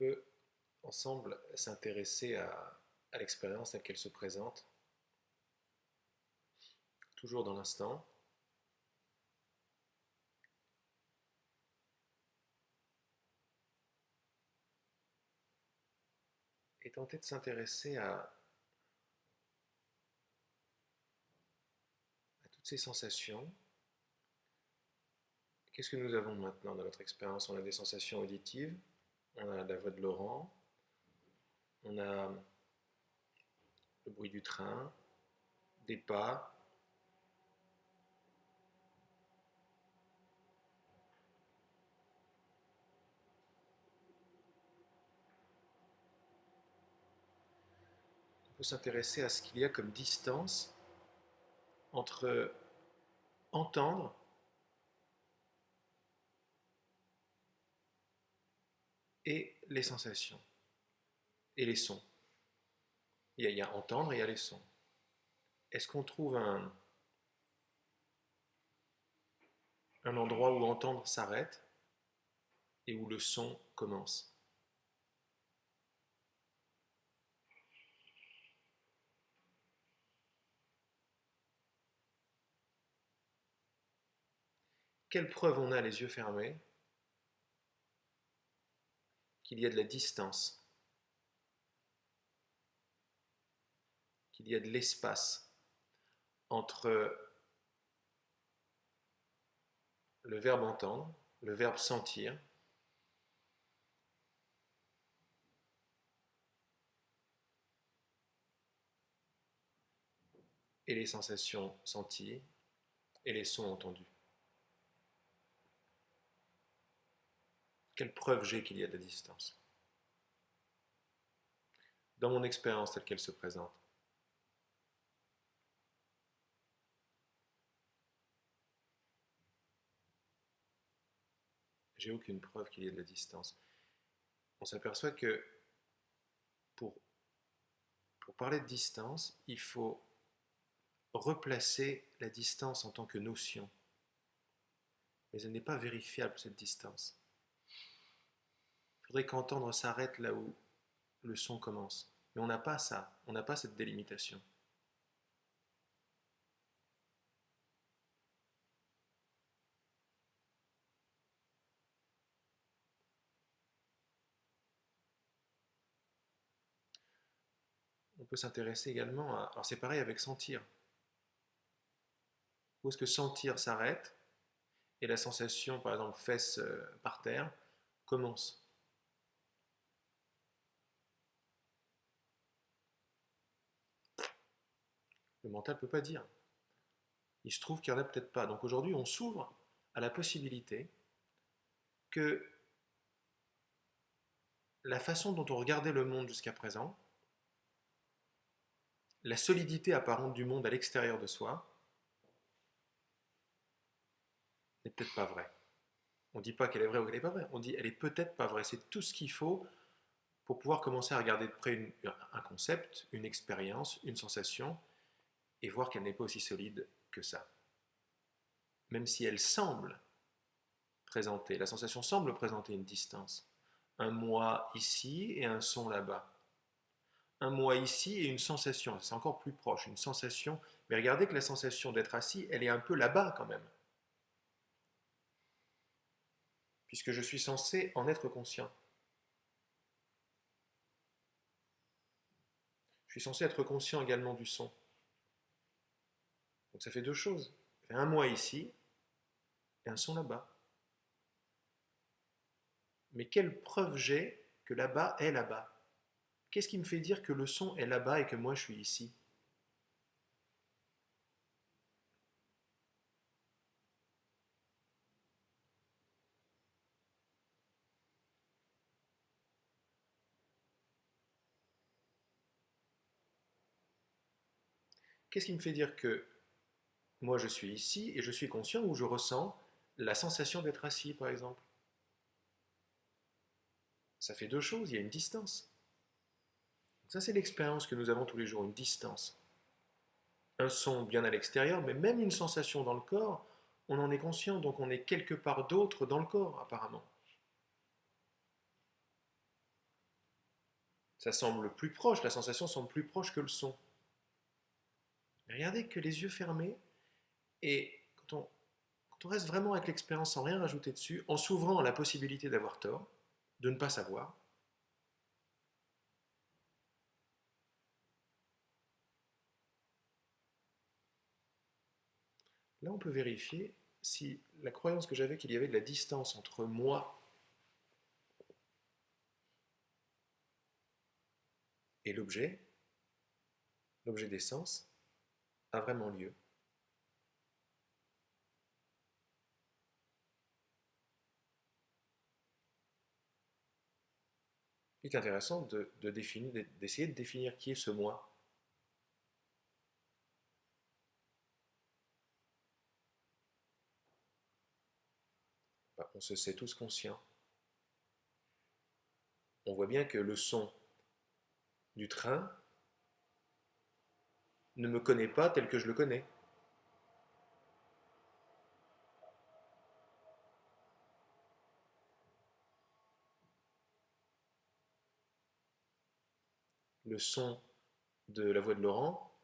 peut ensemble s'intéresser à l'expérience telle qu'elle se présente, toujours dans l'instant, et tenter de s'intéresser à toutes ces sensations. Qu'est-ce que nous avons maintenant dans notre expérience? On a des sensations auditives, on a la voix de Laurent, on a le bruit du train, des pas, on peut s'intéresser à ce qu'il y a comme distance entre entendre et les sensations, et les sons. Il y a entendre et il y a les sons. Est-ce qu'on trouve un endroit où entendre s'arrête et où le son commence? Quelle preuve on a les yeux fermés qu'il y a de la distance, qu'il y a de l'espace entre le verbe entendre, le verbe sentir et les sensations senties et les sons entendus? Quelle preuve j'ai qu'il y a de la distance dans mon expérience telle qu'elle se présente? J'ai aucune preuve qu'il y ait de la distance. On s'aperçoit que pour, pour parler de distance, il faut replacer la distance en tant que notion. Mais elle n'est pas vérifiable, cette distance. Il faudrait qu'entendre s'arrête là où le son commence. Mais on n'a pas ça, on n'a pas cette délimitation. On peut s'intéresser également à... Alors c'est pareil avec sentir. Où est-ce que sentir s'arrête et la sensation, par exemple, fesses par terre, commence? Le mental ne peut pas dire. Il se trouve qu'il n'y en a peut-être pas. Donc aujourd'hui, on s'ouvre à la possibilité que la façon dont on regardait le monde jusqu'à présent, la solidité apparente du monde à l'extérieur de soi, n'est peut-être pas vraie. On ne dit pas qu'elle est vraie ou qu'elle n'est pas vraie, on dit qu'elle est peut-être pas vraie. C'est tout ce qu'il faut pour pouvoir commencer à regarder de près un concept, une expérience, une sensation, et voir qu'elle n'est pas aussi solide que ça. Même si elle semble présenter, la sensation semble présenter une distance. Un moi ici et un son là-bas. Un moi ici et une sensation, c'est encore plus proche, une sensation. Mais regardez que la sensation d'être assis, elle est un peu là-bas quand même. Puisque je suis censé en être conscient. Je suis censé être conscient également du son. Donc ça fait deux choses. Ça fait un moi ici et un son là-bas. Mais quelle preuve j'ai que là-bas est là-bas? Qu'est-ce qui me fait dire que le son est là-bas et que moi je suis ici? Qu'est-ce qui me fait dire que moi je suis ici et je suis conscient ou je ressens la sensation d'être assis par exemple? Ça fait deux choses, il y a une distance. Ça c'est l'expérience que nous avons tous les jours, une distance. Un son bien à l'extérieur, mais même une sensation dans le corps, on en est conscient, donc on est quelque part d'autre dans le corps apparemment. Ça semble plus proche, la sensation semble plus proche que le son. Mais regardez que les yeux fermés, et quand on reste vraiment avec l'expérience sans rien rajouter dessus, en s'ouvrant à la possibilité d'avoir tort, de ne pas savoir, là on peut vérifier si la croyance que j'avais qu'il y avait de la distance entre moi et l'objet des sens, a vraiment lieu. Il est intéressant d'essayer de définir qui est ce moi. Bah, on se sait tous conscients. On voit bien que le son du train ne me connaît pas tel que je le connais. Le son de la voix de Laurent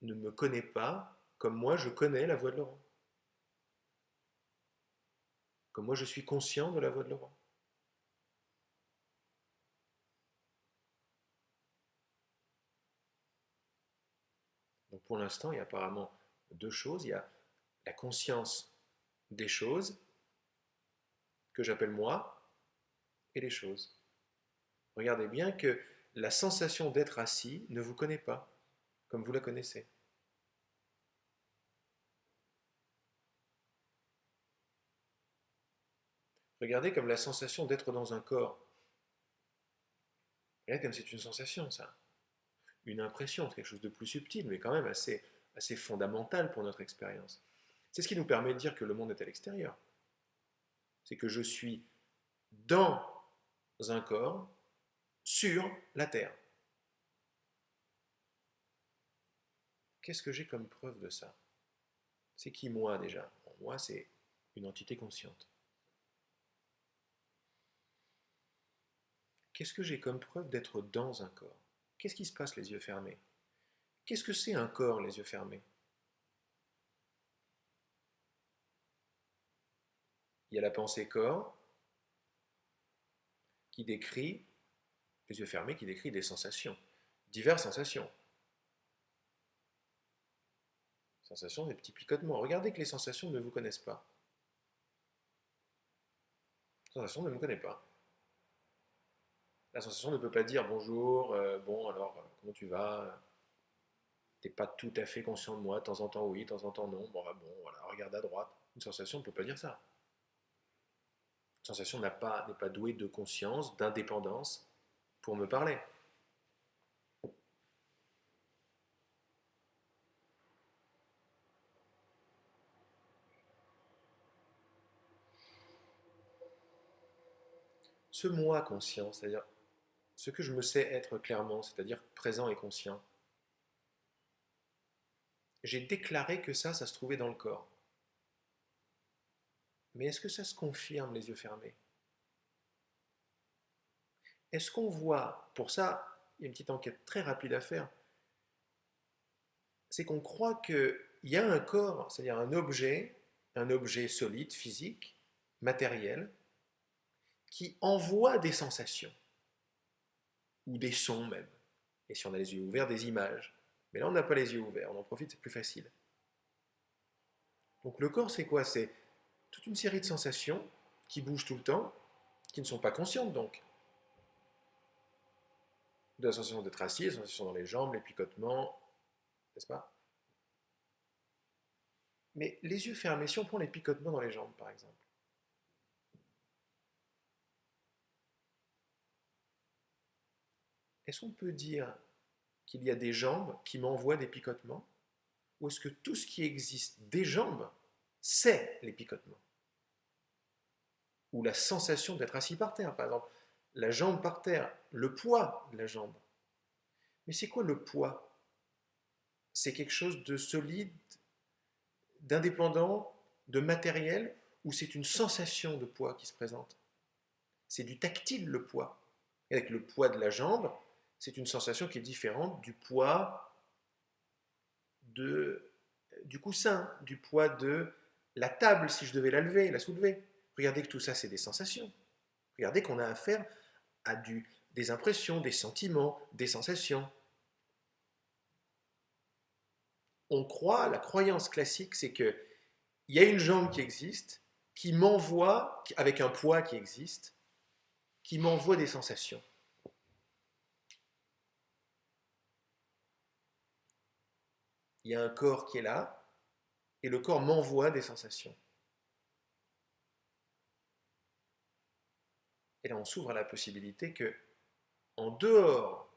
ne me connaît pas comme moi je connais la voix de Laurent. Comme moi je suis conscient de la voix de Laurent. Donc pour l'instant, il y a apparemment deux choses. Il y a la conscience des choses, que j'appelle moi, et les choses. Regardez bien que la sensation d'être assis ne vous connaît pas, comme vous la connaissez. Regardez comme la sensation d'être dans un corps. Regardez comme c'est une sensation, ça. Une impression, c'est quelque chose de plus subtil, mais quand même assez fondamental pour notre expérience. C'est ce qui nous permet de dire que le monde est à l'extérieur. C'est que je suis dans un corps sur la Terre. Qu'est-ce que j'ai comme preuve de ça? C'est qui moi déjà? Bon, moi, c'est une entité consciente. Qu'est-ce que j'ai comme preuve d'être dans un corps? Qu'est-ce qui se passe les yeux fermés? Qu'est-ce que c'est un corps les yeux fermés? Il y a la pensée corps qui décrit, les yeux fermés, qui décrit des sensations, diverses sensations. Sensations, des petits picotements. Regardez que les sensations ne vous connaissent pas. La sensation ne me connaît pas. La sensation ne peut pas dire bonjour, bon alors, comment tu vas? T'es pas tout à fait conscient de moi, de temps en temps oui, de temps en temps non. Bon, bon voilà, regarde à droite. Une sensation ne peut pas dire ça. Une sensation n'est pas douée de conscience, d'indépendance pour me parler. Ce moi conscient, c'est-à-dire ce que je me sais être clairement, c'est-à-dire présent et conscient, j'ai déclaré que ça se trouvait dans le corps. Mais est-ce que ça se confirme les yeux fermés? Est-ce qu'on voit, pour ça, il y a une petite enquête très rapide à faire, c'est qu'on croit qu'il y a un corps, c'est-à-dire un objet solide, physique, matériel, qui envoie des sensations, ou des sons même. Et si on a les yeux ouverts, des images. Mais là, on n'a pas les yeux ouverts, on en profite, c'est plus facile. Donc le corps, c'est quoi? C'est toute une série de sensations qui bougent tout le temps, qui ne sont pas conscientes donc. De la sensation d'être assis, la sensation dans les jambes, les picotements, n'est-ce pas? Mais les yeux fermés, si on prend les picotements dans les jambes par exemple, est-ce qu'on peut dire qu'il y a des jambes qui m'envoient des picotements? Ou est-ce que tout ce qui existe des jambes, c'est les picotements? Ou la sensation d'être assis par terre, par exemple, la jambe par terre, le poids de la jambe. Mais c'est quoi le poids? C'est quelque chose de solide, d'indépendant, de matériel, ou c'est une sensation de poids qui se présente? C'est du tactile le poids. Et avec le poids de la jambe, c'est une sensation qui est différente du poids du coussin, du poids de la table si je devais la lever, la soulever. Regardez que tout ça, c'est des sensations. Regardez qu'on a affaire à des impressions, des sentiments, des sensations. On croit, la croyance classique, c'est qu'il y a une jambe qui existe, qui m'envoie, avec un poids qui existe, qui m'envoie des sensations. Il y a un corps qui est là, et le corps m'envoie des sensations. Et là, on s'ouvre à la possibilité que, en dehors,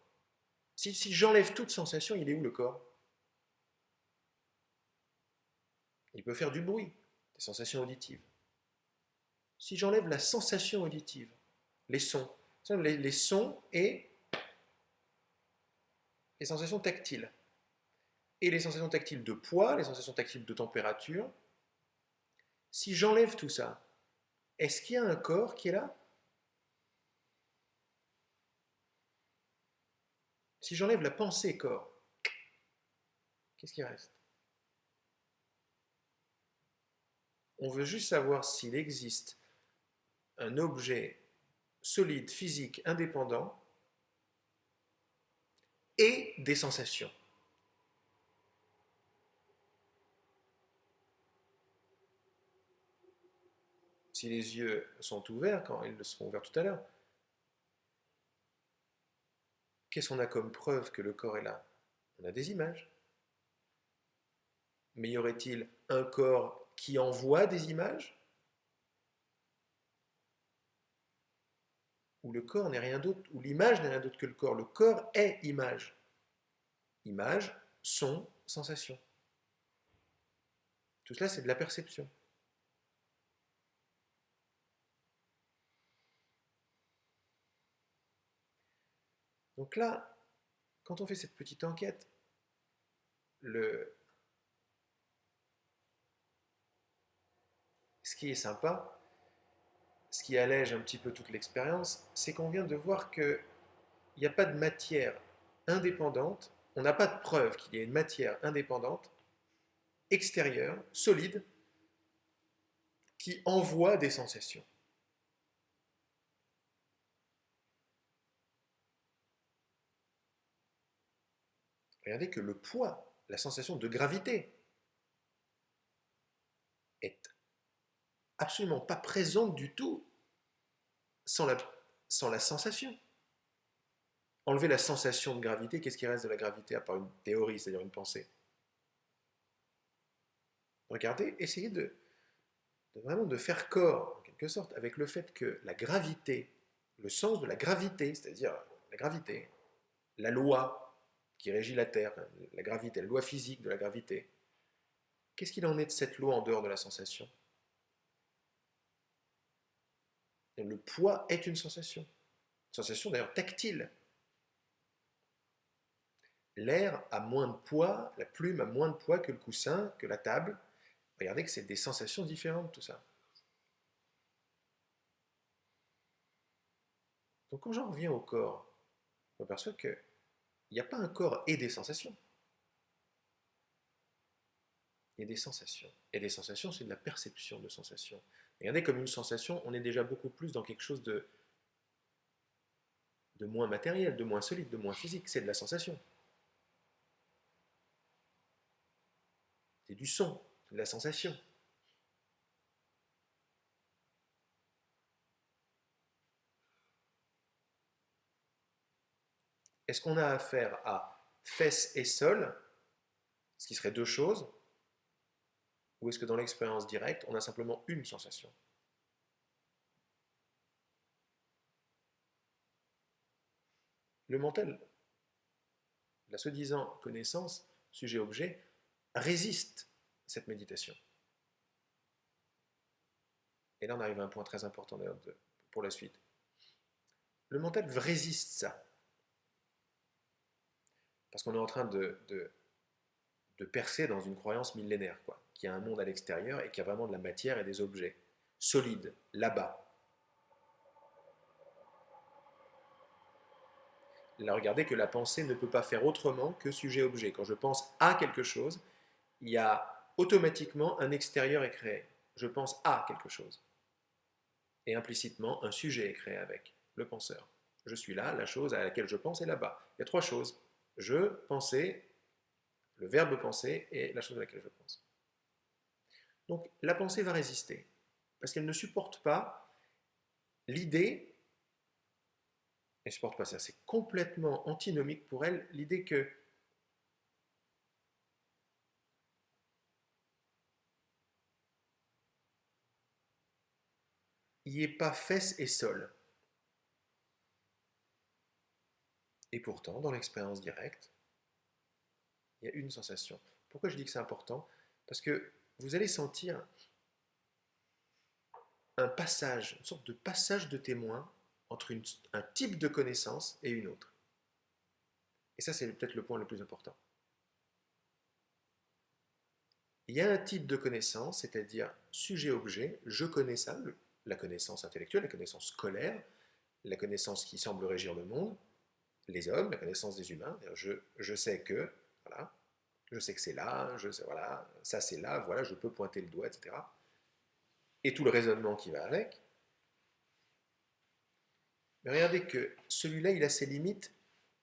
si j'enlève toute sensation, il est où le corps? Il peut faire du bruit, des sensations auditives. Si j'enlève la sensation auditive, les sons, les sons et les sensations tactiles, et les sensations tactiles de poids, les sensations tactiles de température, si j'enlève tout ça, est-ce qu'il y a un corps qui est là? Si j'enlève la pensée corps, qu'est-ce qui reste? On veut juste savoir s'il existe un objet solide, physique, indépendant, et des sensations. Si les yeux sont ouverts, quand ils le seront ouverts tout à l'heure, qu'est-ce qu'on a comme preuve que le corps est là? On a des images. Mais y aurait-il un corps qui envoie des images? Ou le corps n'est rien d'autre, ou l'image n'est rien d'autre que le corps. Le corps est image. Image, son, sensation. Tout cela, c'est de la perception. Donc là, quand on fait cette petite enquête, ce qui est sympa, ce qui allège un petit peu toute l'expérience, c'est qu'on vient de voir qu'il n'y a pas de matière indépendante, on n'a pas de preuve qu'il y ait une matière indépendante, extérieure, solide, qui envoie des sensations. Regardez que le poids, la sensation de gravité, est absolument pas présente du tout sans la sensation. Enlever la sensation de gravité, qu'est-ce qui reste de la gravité à part une théorie, c'est-à-dire une pensée? Regardez, essayez vraiment de faire corps, en quelque sorte, avec le fait que la gravité, le sens de la gravité, c'est-à-dire la gravité, la loi qui régit la Terre, la gravité, la loi physique de la gravité, qu'est-ce qu'il en est de cette loi en dehors de la sensation? Le poids est une sensation d'ailleurs tactile. L'air a moins de poids, la plume a moins de poids que le coussin, que la table. Regardez que c'est des sensations différentes tout ça. Donc quand j'en reviens au corps, je m'aperçois qu'il n'y a pas un corps et des sensations. Il y a des sensations. Et des sensations, c'est de la perception de sensations. Regardez comme une sensation, on est déjà beaucoup plus dans quelque chose de moins matériel, de moins solide, de moins physique. C'est de la sensation. C'est du son, c'est de la sensation. Est-ce qu'on a affaire à fesses et sol, ce qui serait deux choses, ou est-ce que dans l'expérience directe, on a simplement une sensation? Le mental, la soi-disant connaissance, sujet-objet, résiste à cette méditation. Et là, on arrive à un point très important pour la suite. Le mental résiste ça. Parce qu'on est en train de percer dans une croyance millénaire, quoi, qu'il y a un monde à l'extérieur et qu'il y a vraiment de la matière et des objets solides, là-bas. Là, regardez que la pensée ne peut pas faire autrement que sujet-objet. Quand je pense à quelque chose, il y a automatiquement un extérieur est créé. Je pense à quelque chose. Et implicitement, un sujet est créé avec le penseur. Je suis là, la chose à laquelle je pense est là-bas. Il y a trois choses. Je, penser, le verbe penser et la chose à laquelle je pense. Donc la pensée va résister, parce qu'elle ne supporte pas l'idée, elle ne supporte pas ça, c'est complètement antinomique pour elle, l'idée que il n'y ait pas fesse et sol. Et pourtant, dans l'expérience directe, il y a une sensation. Pourquoi je dis que c'est important? Parce que vous allez sentir un passage, une sorte de passage de témoin entre un type de connaissance et une autre. Et ça, c'est peut-être le point le plus important. Il y a un type de connaissance, c'est-à-dire sujet-objet, je connais ça, la connaissance intellectuelle, la connaissance scolaire, la connaissance qui semble régir le monde, les hommes, la connaissance des humains, je sais que, voilà, je sais que c'est là, je sais, voilà, ça c'est là, voilà, je peux pointer le doigt, etc. Et tout le raisonnement qui va avec. Mais regardez que celui-là, il a ses limites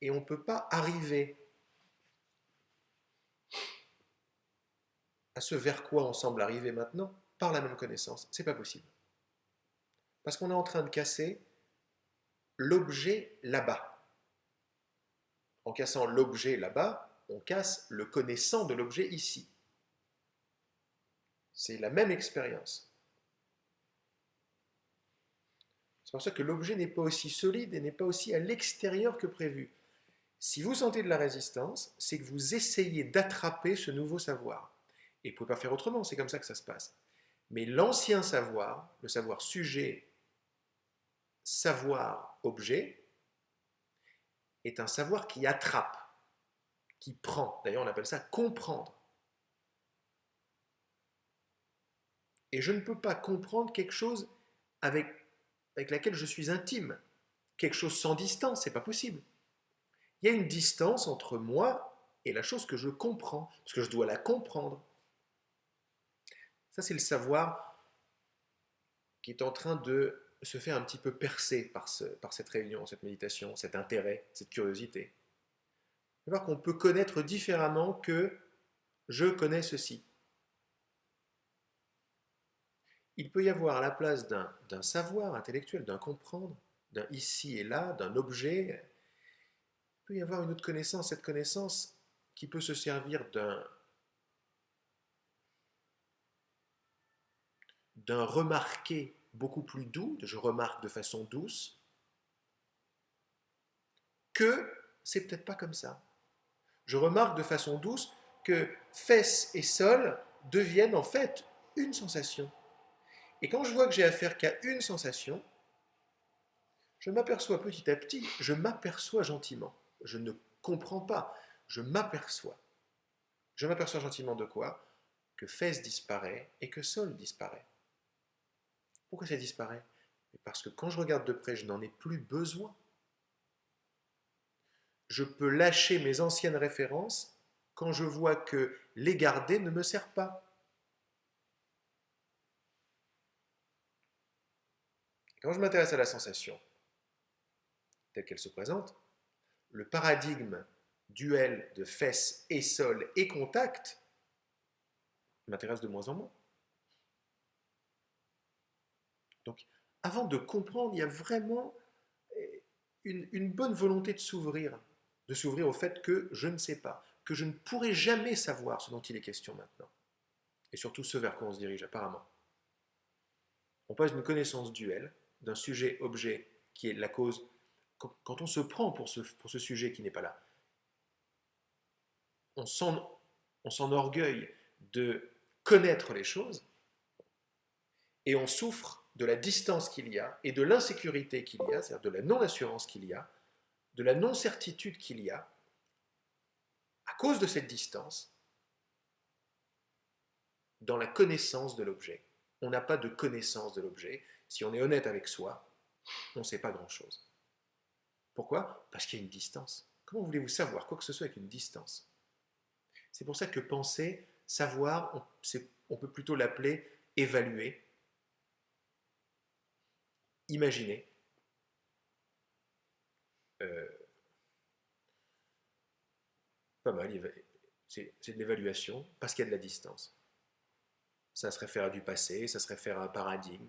et on ne peut pas arriver à ce vers quoi on semble arriver maintenant par la même connaissance. C'est pas possible. Parce qu'on est en train de casser l'objet là-bas. En cassant l'objet là-bas, on casse le connaissant de l'objet ici. C'est la même expérience. C'est pour ça que l'objet n'est pas aussi solide et n'est pas aussi à l'extérieur que prévu. Si vous sentez de la résistance, c'est que vous essayez d'attraper ce nouveau savoir. Et vous ne pouvez pas faire autrement, c'est comme ça que ça se passe. Mais l'ancien savoir, le savoir sujet, savoir objet, est un savoir qui attrape, qui prend. D'ailleurs, on appelle ça comprendre. Et je ne peux pas comprendre quelque chose avec laquelle je suis intime. Quelque chose sans distance, c'est pas possible. Il y a une distance entre moi et la chose que je comprends, parce que je dois la comprendre. Ça, c'est le savoir qui est en train de se faire un petit peu percer par cette réunion, cette méditation, cet intérêt, cette curiosité. Il faut voir qu'on peut connaître différemment que je connais ceci. Il peut y avoir à la place d'un savoir intellectuel, d'un comprendre, d'un ici et là, d'un objet, il peut y avoir une autre connaissance, cette connaissance qui peut se servir d'un remarqué beaucoup plus doux, je remarque de façon douce, que c'est peut-être pas comme ça. Je remarque de façon douce que fesse et sol deviennent en fait une sensation. Et quand je vois que j'ai affaire qu'à une sensation, je m'aperçois petit à petit, je m'aperçois gentiment. Je ne comprends pas, je m'aperçois. Je m'aperçois gentiment de quoi? Que fesse disparaît et que sol disparaît. Pourquoi ça disparaît? Parce que quand je regarde de près, je n'en ai plus besoin. Je peux lâcher mes anciennes références quand je vois que les garder ne me sert pas. Quand je m'intéresse à la sensation telle qu'elle se présente, le paradigme duel de fesses et sol et contact m'intéresse de moins en moins. Donc, avant de comprendre, il y a vraiment une bonne volonté de s'ouvrir au fait que je ne sais pas, que je ne pourrai jamais savoir ce dont il est question maintenant, et surtout ce vers quoi on se dirige apparemment. On passe d'une connaissance duelle, d'un sujet-objet qui est la cause, quand on se prend pour ce sujet qui n'est pas là, on s'enorgueille de connaître les choses, et on souffre de la distance qu'il y a et de l'insécurité qu'il y a, c'est-à-dire de la non-assurance qu'il y a, de la non-certitude qu'il y a, à cause de cette distance, dans la connaissance de l'objet. On n'a pas de connaissance de l'objet. Si on est honnête avec soi, on ne sait pas grand-chose. Pourquoi? Parce qu'il y a une distance. Comment voulez-vous savoir quoi que ce soit avec une distance? C'est pour ça que penser, savoir, on peut plutôt l'appeler évaluer, imaginer. Euh, Pas mal, c'est de l'évaluation, parce qu'il y a de la distance. Ça se réfère à du passé, ça se réfère à un paradigme.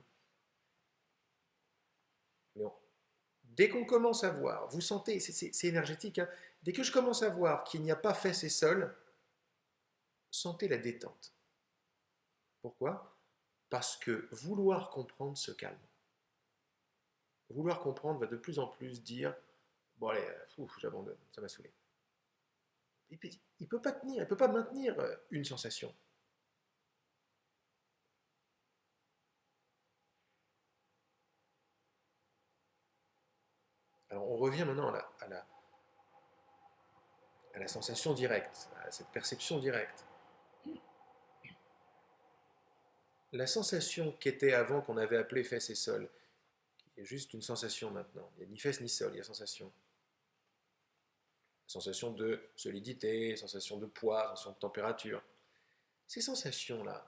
Mais dès qu'on commence à voir, vous sentez, c'est énergétique, hein, dès que je commence à voir qu'il n'y a pas fait ces sols, sentez la détente. Pourquoi? Parce que vouloir comprendre se calme. Vouloir comprendre va de plus en plus dire, bon allez, j'abandonne, ça m'a saoulé. Il ne peut pas tenir, il ne peut pas maintenir une sensation. Alors on revient maintenant à la sensation directe, à cette perception directe. La sensation qu'était avant qu'on avait appelée fesses et sol, qui est juste une sensation maintenant, il n'y a ni fesses ni sol, il y a sensation. Sensation de solidité, sensation de poids, sensation de température. Ces sensations-là,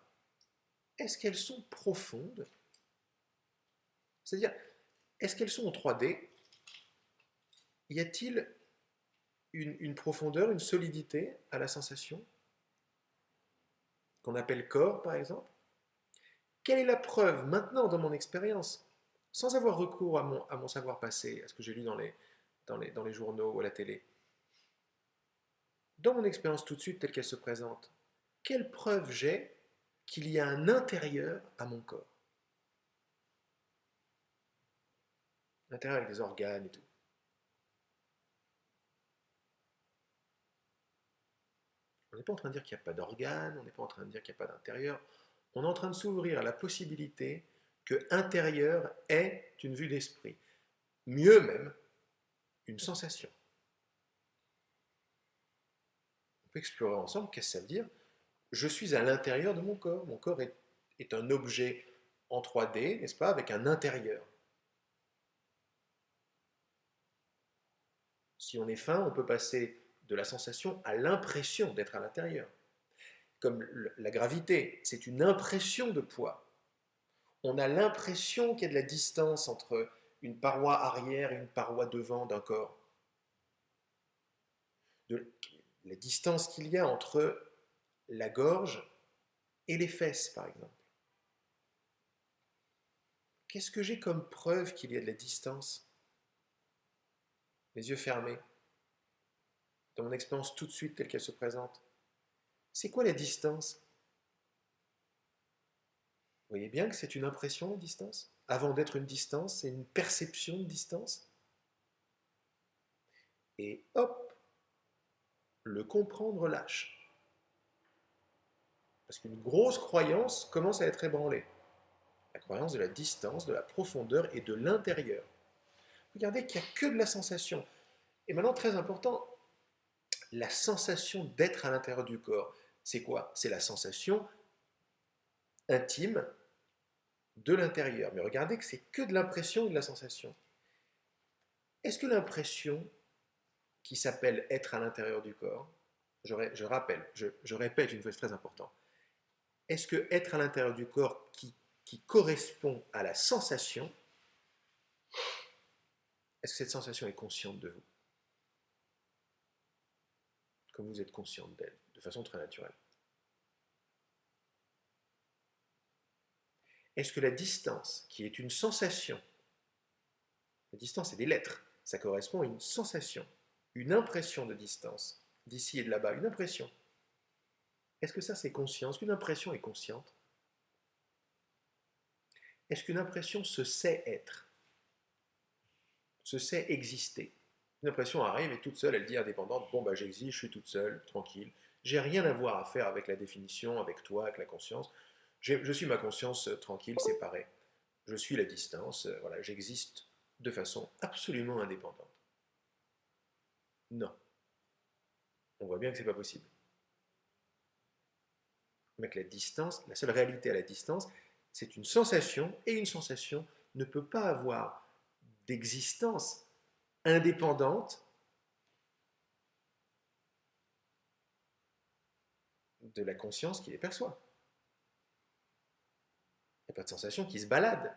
est-ce qu'elles sont profondes? C'est-à-dire, est-ce qu'elles sont en 3D? Y a-t-il une profondeur, une solidité à la sensation qu'on appelle corps, par exemple? Quelle est la preuve maintenant dans mon expérience, sans avoir recours à mon savoir passé, à ce que j'ai lu dans les journaux ou à la télé? Dans mon expérience tout de suite telle qu'elle se présente, quelle preuve j'ai qu'il y a un intérieur à mon corps? L'intérieur avec des organes et tout. On n'est pas en train de dire qu'il n'y a pas d'organes, on n'est pas en train de dire qu'il n'y a pas d'intérieur. On est en train de s'ouvrir à la possibilité que intérieur est une vue d'esprit. Mieux même, une sensation. On peut explorer ensemble qu'est-ce que ça veut dire. Je suis à l'intérieur de mon corps. Mon corps est un objet en 3D, n'est-ce pas, avec un intérieur. Si on est fin, on peut passer de la sensation à l'impression d'être à l'intérieur. Comme la gravité, c'est une impression de poids. On a l'impression qu'il y a de la distance entre une paroi arrière et une paroi devant d'un corps. De la distance qu'il y a entre la gorge et les fesses, par exemple. Qu'est-ce que j'ai comme preuve qu'il y a de la distance? Les yeux fermés, dans mon expérience tout de suite telle qu'elle se présente. C'est quoi la distance? Vous voyez bien que c'est une impression, la distance? Avant d'être une distance, c'est une perception de distance. Et hop, le comprendre lâche. Parce qu'une grosse croyance commence à être ébranlée. La croyance de la distance, de la profondeur et de l'intérieur. Regardez qu'il n'y a que de la sensation. Et maintenant, très important, la sensation d'être à l'intérieur du corps. C'est quoi? C'est la sensation intime de l'intérieur. Mais regardez que c'est que de l'impression et de la sensation. Est-ce que l'impression qui s'appelle être à l'intérieur du corps, je rappelle, je répète une fois, c'est très important, est-ce que être à l'intérieur du corps qui correspond à la sensation, est-ce que cette sensation est consciente de vous? Comme vous êtes consciente d'elle, de façon très naturelle. Est-ce que la distance, qui est une sensation, la distance est des lettres, ça correspond à une sensation, une impression de distance, d'ici et de là-bas, une impression. Est-ce que ça c'est conscient? Est-ce qu'une impression est consciente? Est-ce qu'une impression se sait être? Se sait exister? Une impression arrive et toute seule, elle dit indépendante, bon bah j'existe, je suis toute seule, tranquille, j'ai rien à voir à faire avec la définition, avec toi, avec la conscience, je suis ma conscience tranquille, séparée, je suis la distance, voilà, j'existe de façon absolument indépendante. Non, on voit bien que c'est pas possible. Mais que la distance, la seule réalité à la distance, c'est une sensation, et une sensation ne peut pas avoir d'existence indépendante de la conscience qui les perçoit. Il n'y a pas de sensation qui se balade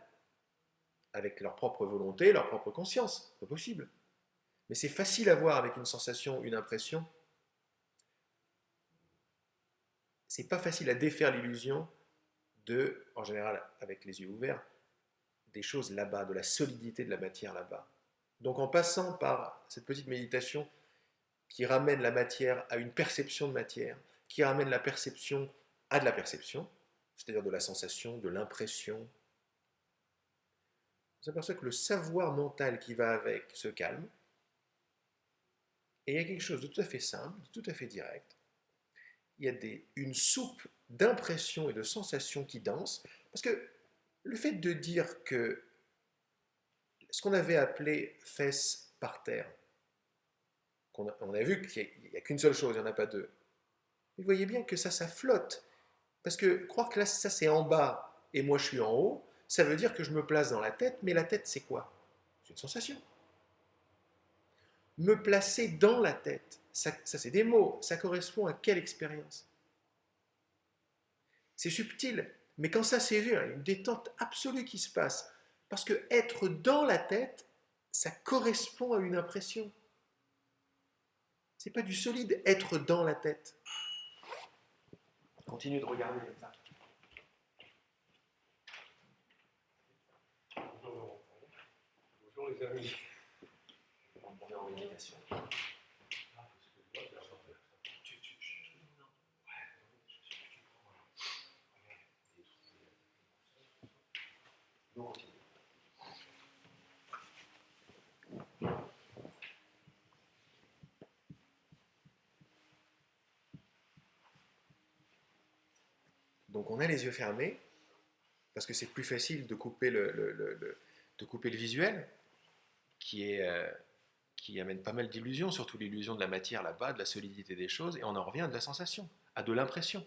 avec leur propre volonté, leur propre conscience. C'est pas possible. Mais c'est facile à voir avec une sensation, une impression. C'est pas facile à défaire l'illusion de, en général avec les yeux ouverts, des choses là-bas, de la solidité de la matière là-bas. Donc en passant par cette petite méditation qui ramène la matière à une perception de matière, qui ramène la perception à de la perception, c'est-à-dire de la sensation, de l'impression, on s'aperçoit que le savoir mental qui va avec se calme, et il y a quelque chose de tout à fait simple, de tout à fait direct. Il y a une soupe d'impressions et de sensations qui dansent, parce que le fait de dire que ce qu'on avait appelé fesses par terre, on a vu qu'il n'y a qu'une seule chose, il n'y en a pas deux. Mais vous voyez bien que ça flotte. Parce que croire que là, ça c'est en bas et moi je suis en haut, ça veut dire que je me place dans la tête, mais la tête c'est quoi? C'est une sensation. Me placer dans la tête, ça c'est des mots, ça correspond à quelle expérience? C'est subtil, mais quand ça c'est vu, il y a une détente absolue qui se passe. Parce que être dans la tête, ça correspond à une impression. C'est pas du solide, être dans la tête. Continue de regarder comme ça. Bonjour les amis. On est en méditation. Nous continuons. Donc on a les yeux fermés, parce que c'est plus facile de couper de couper le visuel, qui amène pas mal d'illusions, surtout l'illusion de la matière là-bas, de la solidité des choses, et on en revient à de la sensation, à de l'impression.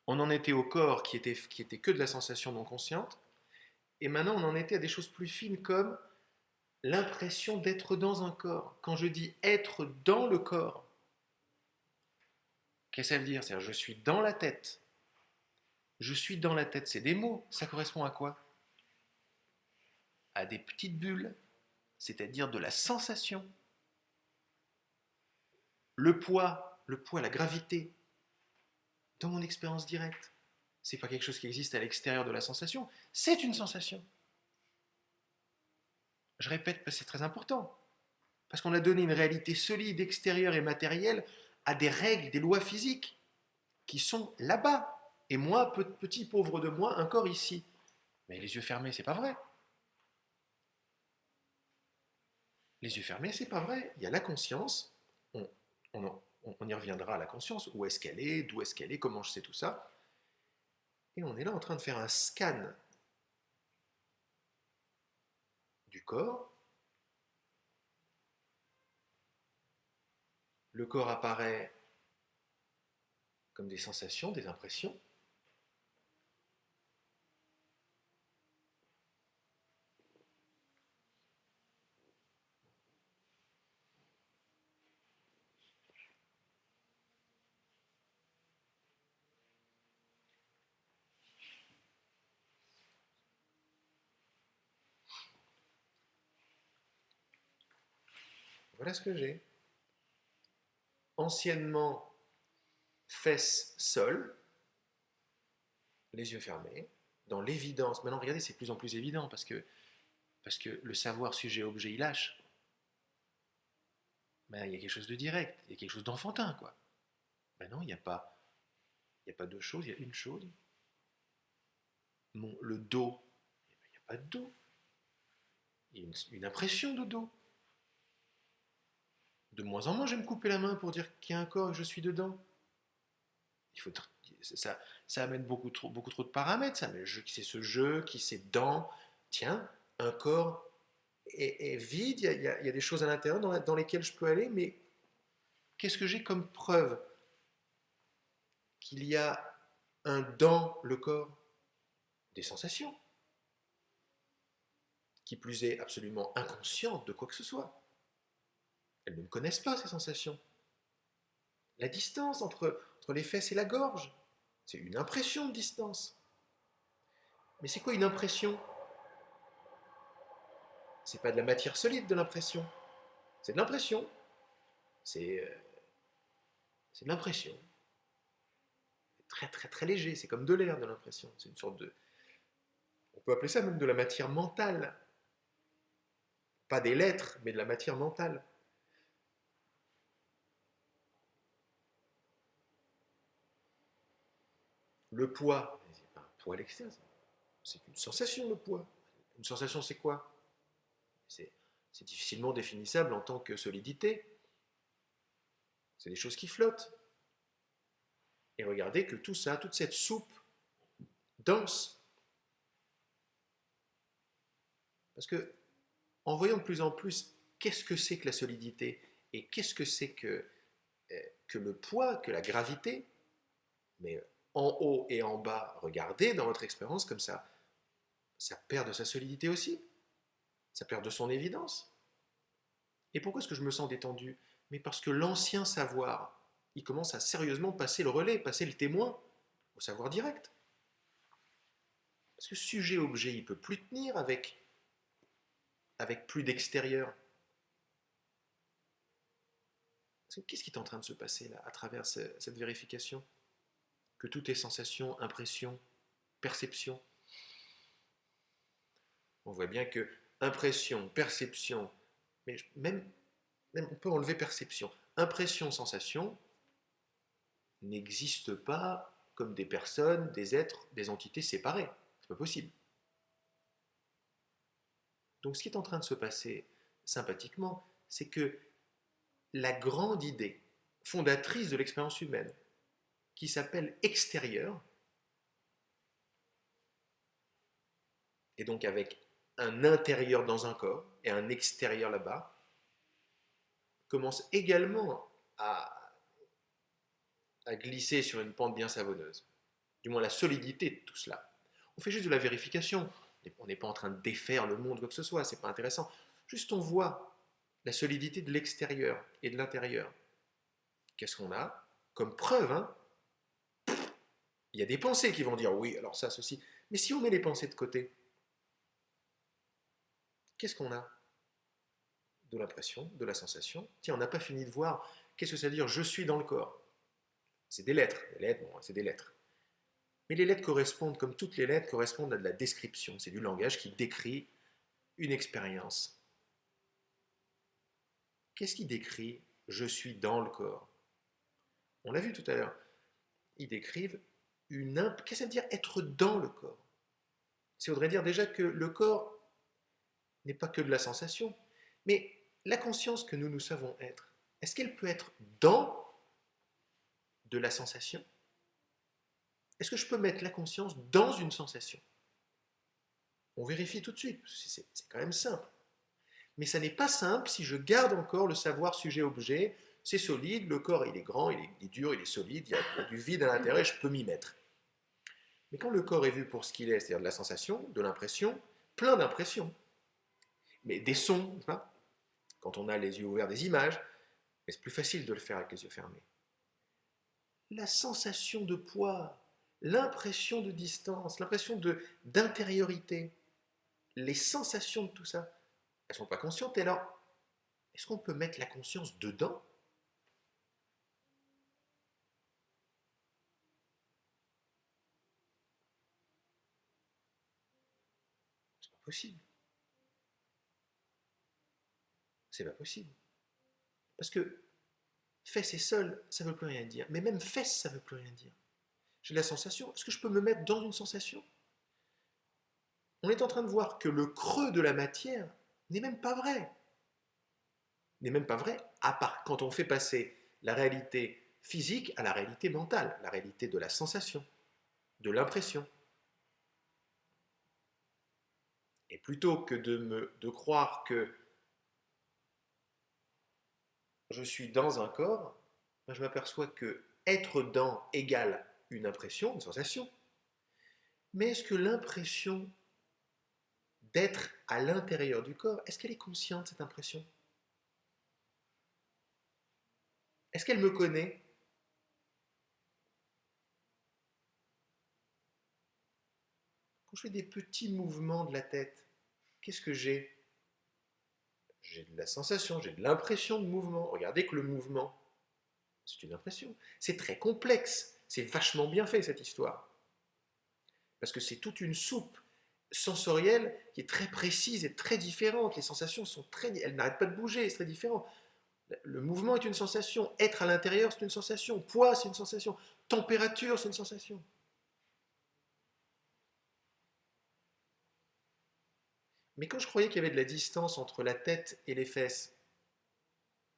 On en était au corps qui était que de la sensation non consciente, et maintenant on en était à des choses plus fines comme l'impression d'être dans un corps. Quand je dis être dans le corps, qu'est-ce que ça veut dire? C'est-à-dire je suis dans la tête. Je suis dans la tête, c'est des mots. Ça correspond à quoi? À des petites bulles, c'est-à-dire de la sensation. Le poids, la gravité, dans mon expérience directe. C'est pas quelque chose qui existe à l'extérieur de la sensation, c'est une sensation. Je répète parce que c'est très important. Parce qu'on a donné une réalité solide, extérieure et matérielle à des règles, des lois physiques qui sont là-bas. Et moi, petit pauvre de moi, un corps ici. Mais les yeux fermés, c'est pas vrai. Les yeux fermés, c'est pas vrai. Il y a la conscience. On y reviendra à la conscience. Où est-ce qu'elle est? D'où est-ce qu'elle est? Comment je sais tout ça? Et on est là en train de faire un scan du corps. Le corps apparaît comme des sensations, des impressions. Voilà ce que j'ai. Anciennement, fesses, sol, les yeux fermés, dans l'évidence. Maintenant, regardez, c'est de plus en plus évident parce que le savoir sujet-objet, il lâche. Ben, il y a quelque chose de direct, il y a quelque chose d'enfantin, quoi. Ben non, il y a pas deux choses, il y a une chose. Le dos, il n'y a pas de dos. Il y a une impression de dos. De moins en moins, je vais me couper la main pour dire qu'il y a un corps et que je suis dedans. Il faut, ça amène beaucoup trop de paramètres, ça. Mais c'est ce jeu, qui c'est dans. Tiens, un corps est vide, il y a des choses à l'intérieur dans lesquelles je peux aller, mais qu'est-ce que j'ai comme preuve qu'il y a un dans le corps? Des sensations. qui plus est absolument inconscientes de quoi que ce soit. Elles ne me connaissent pas, ces sensations. La distance entre les fesses et la gorge, c'est une impression de distance. Mais c'est quoi une impression? C'est pas de la matière solide de l'impression, c'est de l'impression. C'est c'est de l'impression. C'est très très très léger, c'est comme de l'air de l'impression. C'est une sorte de... On peut appeler ça même de la matière mentale. Pas des lettres, mais de la matière mentale. Le poids, c'est pas un poids à l'extérieur, c'est une sensation, le poids. Une sensation, c'est quoi? C'est difficilement définissable en tant que solidité. C'est des choses qui flottent. Et regardez que tout ça, toute cette soupe dense, parce que en voyant de plus en plus qu'est-ce que c'est que la solidité et qu'est-ce que c'est que le poids, que la gravité, mais en haut et en bas, regardez dans votre expérience comme ça perd de sa solidité aussi, ça perd de son évidence. Et pourquoi est-ce que je me sens détendu? Mais parce que l'ancien savoir, il commence à sérieusement passer le relais, passer le témoin au savoir direct. Parce que sujet-objet, il ne peut plus tenir avec plus d'extérieur. Qu'est-ce qui est en train de se passer là, à travers cette vérification? Que tout est sensation, impression, perception. On voit bien que impression, perception, mais même on peut enlever perception. Impression, sensation n'existent pas comme des personnes, des êtres, des entités séparées. C'est pas possible. Donc ce qui est en train de se passer sympathiquement, c'est que la grande idée fondatrice de l'expérience humaine, qui s'appelle extérieur, et donc avec un intérieur dans un corps et un extérieur là-bas, commence également à glisser sur une pente bien savonneuse. Du moins la solidité de tout cela. On fait juste de la vérification. On n'est pas en train de défaire le monde, quoi que ce soit, c'est pas intéressant. Juste on voit la solidité de l'extérieur et de l'intérieur. Qu'est-ce qu'on a comme preuve, hein? Il y a des pensées qui vont dire oui, alors ça, ceci. Mais si on met les pensées de côté, qu'est-ce qu'on a? De l'impression, de la sensation. Tiens, on n'a pas fini de voir qu'est-ce que ça veut dire je suis dans le corps. C'est des lettres. Les lettres, bon, c'est des lettres. Mais les lettres correspondent, comme toutes les lettres, correspondent à de la description. C'est du langage qui décrit une expérience. Qu'est-ce qui décrit je suis dans le corps? On l'a vu tout à l'heure. Ils décrivent qu'est-ce que ça veut dire être dans le corps? Ça voudrait dire déjà que le corps n'est pas que de la sensation, mais la conscience que nous savons être, est-ce qu'elle peut être dans de la sensation? Est-ce que je peux mettre la conscience dans une sensation? On vérifie tout de suite, c'est quand même simple. Mais ça n'est pas simple si je garde encore le savoir sujet-objet, c'est solide, le corps il est grand, il est dur, il est solide, il y a du vide à l'intérieur, je peux m'y mettre. Mais quand le corps est vu pour ce qu'il est, c'est-à-dire de la sensation, de l'impression, plein d'impressions, mais des sons, pas? Quand on a les yeux ouverts, des images, mais c'est plus facile de le faire avec les yeux fermés. La sensation de poids, l'impression de distance, l'impression d'intériorité, les sensations de tout ça, elles ne sont pas conscientes. Et alors, est-ce qu'on peut mettre la conscience dedans? C'est pas possible. C'est pas possible. Parce que fesse et seul, ça ne veut plus rien dire. Mais même fesse, ça ne veut plus rien dire. J'ai la sensation, est-ce que je peux me mettre dans une sensation? On est en train de voir que le creux de la matière n'est même pas vrai. N'est même pas vrai, à part quand on fait passer la réalité physique à la réalité mentale, la réalité de la sensation, de l'impression. Et plutôt que de croire que je suis dans un corps, je m'aperçois que être dans égale une impression, une sensation. Mais est-ce que l'impression d'être à l'intérieur du corps, est-ce qu'elle est consciente, cette impression? Est-ce qu'elle me connaît? Quand je fais des petits mouvements de la tête, qu'est-ce que j'ai? J'ai de la sensation, j'ai de l'impression de mouvement. Regardez que le mouvement, c'est une impression. C'est très complexe. C'est vachement bien fait, cette histoire. Parce que c'est toute une soupe sensorielle qui est très précise et très différente. Les sensations sont très... Elles n'arrêtent pas de bouger, c'est très différent. Le mouvement est une sensation. Être à l'intérieur, c'est une sensation. Poids, c'est une sensation. Température, c'est une sensation. Mais quand je croyais qu'il y avait de la distance entre la tête et les fesses,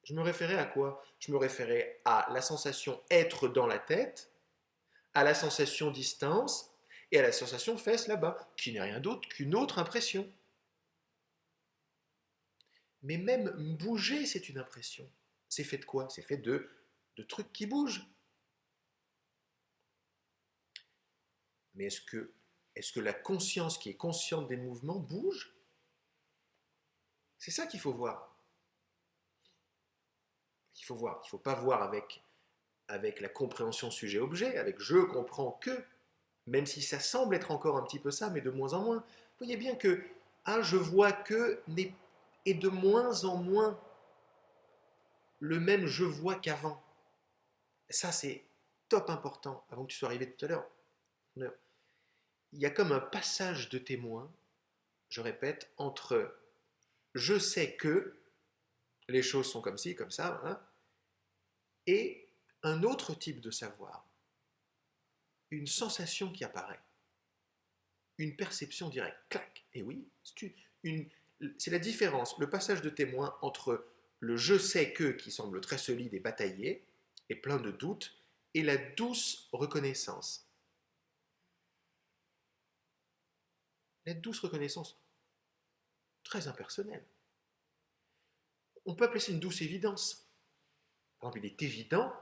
je me référais à quoi? Je me référais à la sensation être dans la tête, à la sensation distance et à la sensation fesses là-bas, qui n'est rien d'autre qu'une autre impression. Mais même bouger, c'est une impression. C'est fait de quoi? C'est fait de trucs qui bougent. Mais est-ce que la conscience qui est consciente des mouvements bouge? C'est ça qu'il faut voir. Il faut voir. Il ne faut pas voir avec la compréhension sujet-objet, avec je comprends que, même si ça semble être encore un petit peu ça, mais de moins en moins. Vous voyez bien que je vois que est de moins en moins le même je vois qu'avant. Ça, c'est top important, avant que tu sois arrivé tout à l'heure. Il y a comme un passage de témoin, je répète, entre je sais que les choses sont comme ci, comme ça, hein, et un autre type de savoir, une sensation qui apparaît, une perception directe, clac, et oui, c'est la différence, le passage de témoin entre le je sais que qui semble très solide et bataillé, et plein de doutes, et la douce reconnaissance. La douce reconnaissance, très impersonnelle. On peut appeler ça une douce évidence. Par exemple, il est évident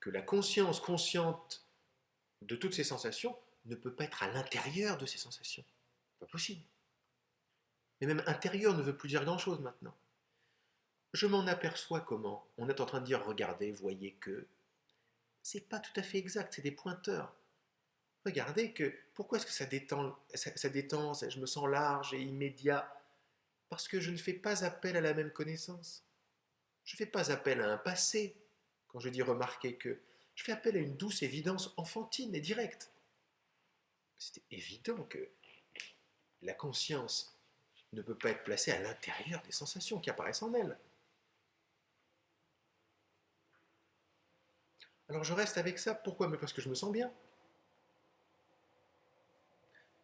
que la conscience consciente de toutes ces sensations ne peut pas être à l'intérieur de ces sensations. Pas possible. Mais même intérieur ne veut plus dire grand-chose maintenant. Je m'en aperçois comment? On est en train de dire regardez, voyez que. C'est pas tout à fait exact, c'est des pointeurs. Regardez que. Pourquoi est-ce que ça détend, je me sens large et immédiat? Parce que je ne fais pas appel à la même connaissance. Je ne fais pas appel à un passé quand je dis remarquer que. Je fais appel à une douce évidence enfantine et directe. C'est évident que la conscience ne peut pas être placée à l'intérieur des sensations qui apparaissent en elle. Alors je reste avec ça, pourquoi? Mais parce que je me sens bien.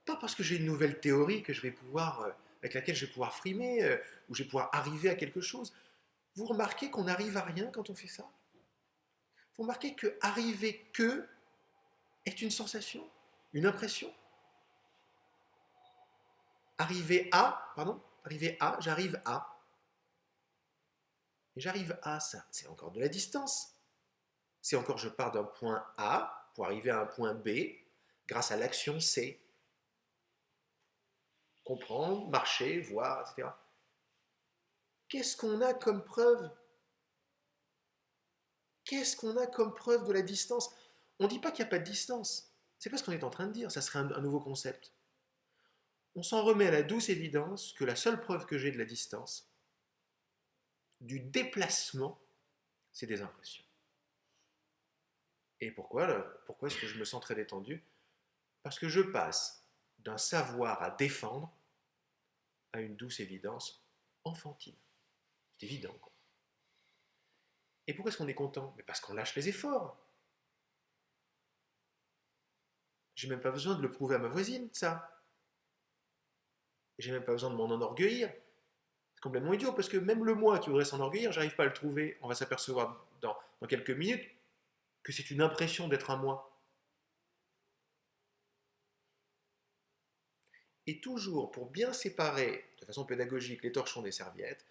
Pas parce que j'ai une nouvelle théorie que je vais pouvoir, avec laquelle je vais pouvoir frimer, ou je vais pouvoir arriver à quelque chose. Vous remarquez qu'on n'arrive à rien quand on fait ça? Vous remarquez que arriver que est une sensation, une impression. J'arrive à. Et j'arrive à ça, c'est encore de la distance. C'est encore je pars d'un point A pour arriver à un point B grâce à l'action C. Comprendre, marcher, voir, etc. Qu'est-ce qu'on a comme preuve? Qu'est-ce qu'on a comme preuve de la distance? On ne dit pas qu'il n'y a pas de distance. C'est pas ce qu'on est en train de dire, ça serait un nouveau concept. On s'en remet à la douce évidence que la seule preuve que j'ai de la distance, du déplacement, c'est des impressions. Et pourquoi est-ce que je me sens très détendu? Parce que je passe d'un savoir à défendre à une douce évidence enfantine. C'est évident, quoi. Et pourquoi est-ce qu'on est content? Mais parce qu'on lâche les efforts. J'ai même pas besoin de le prouver à ma voisine, ça. J'ai même pas besoin de m'en enorgueillir. C'est complètement idiot, parce que même le moi qui voudrait s'enorgueillir, j'arrive pas à le trouver. On va s'apercevoir dans quelques minutes que c'est une impression d'être un moi. Et toujours, pour bien séparer de façon pédagogique les torchons des serviettes,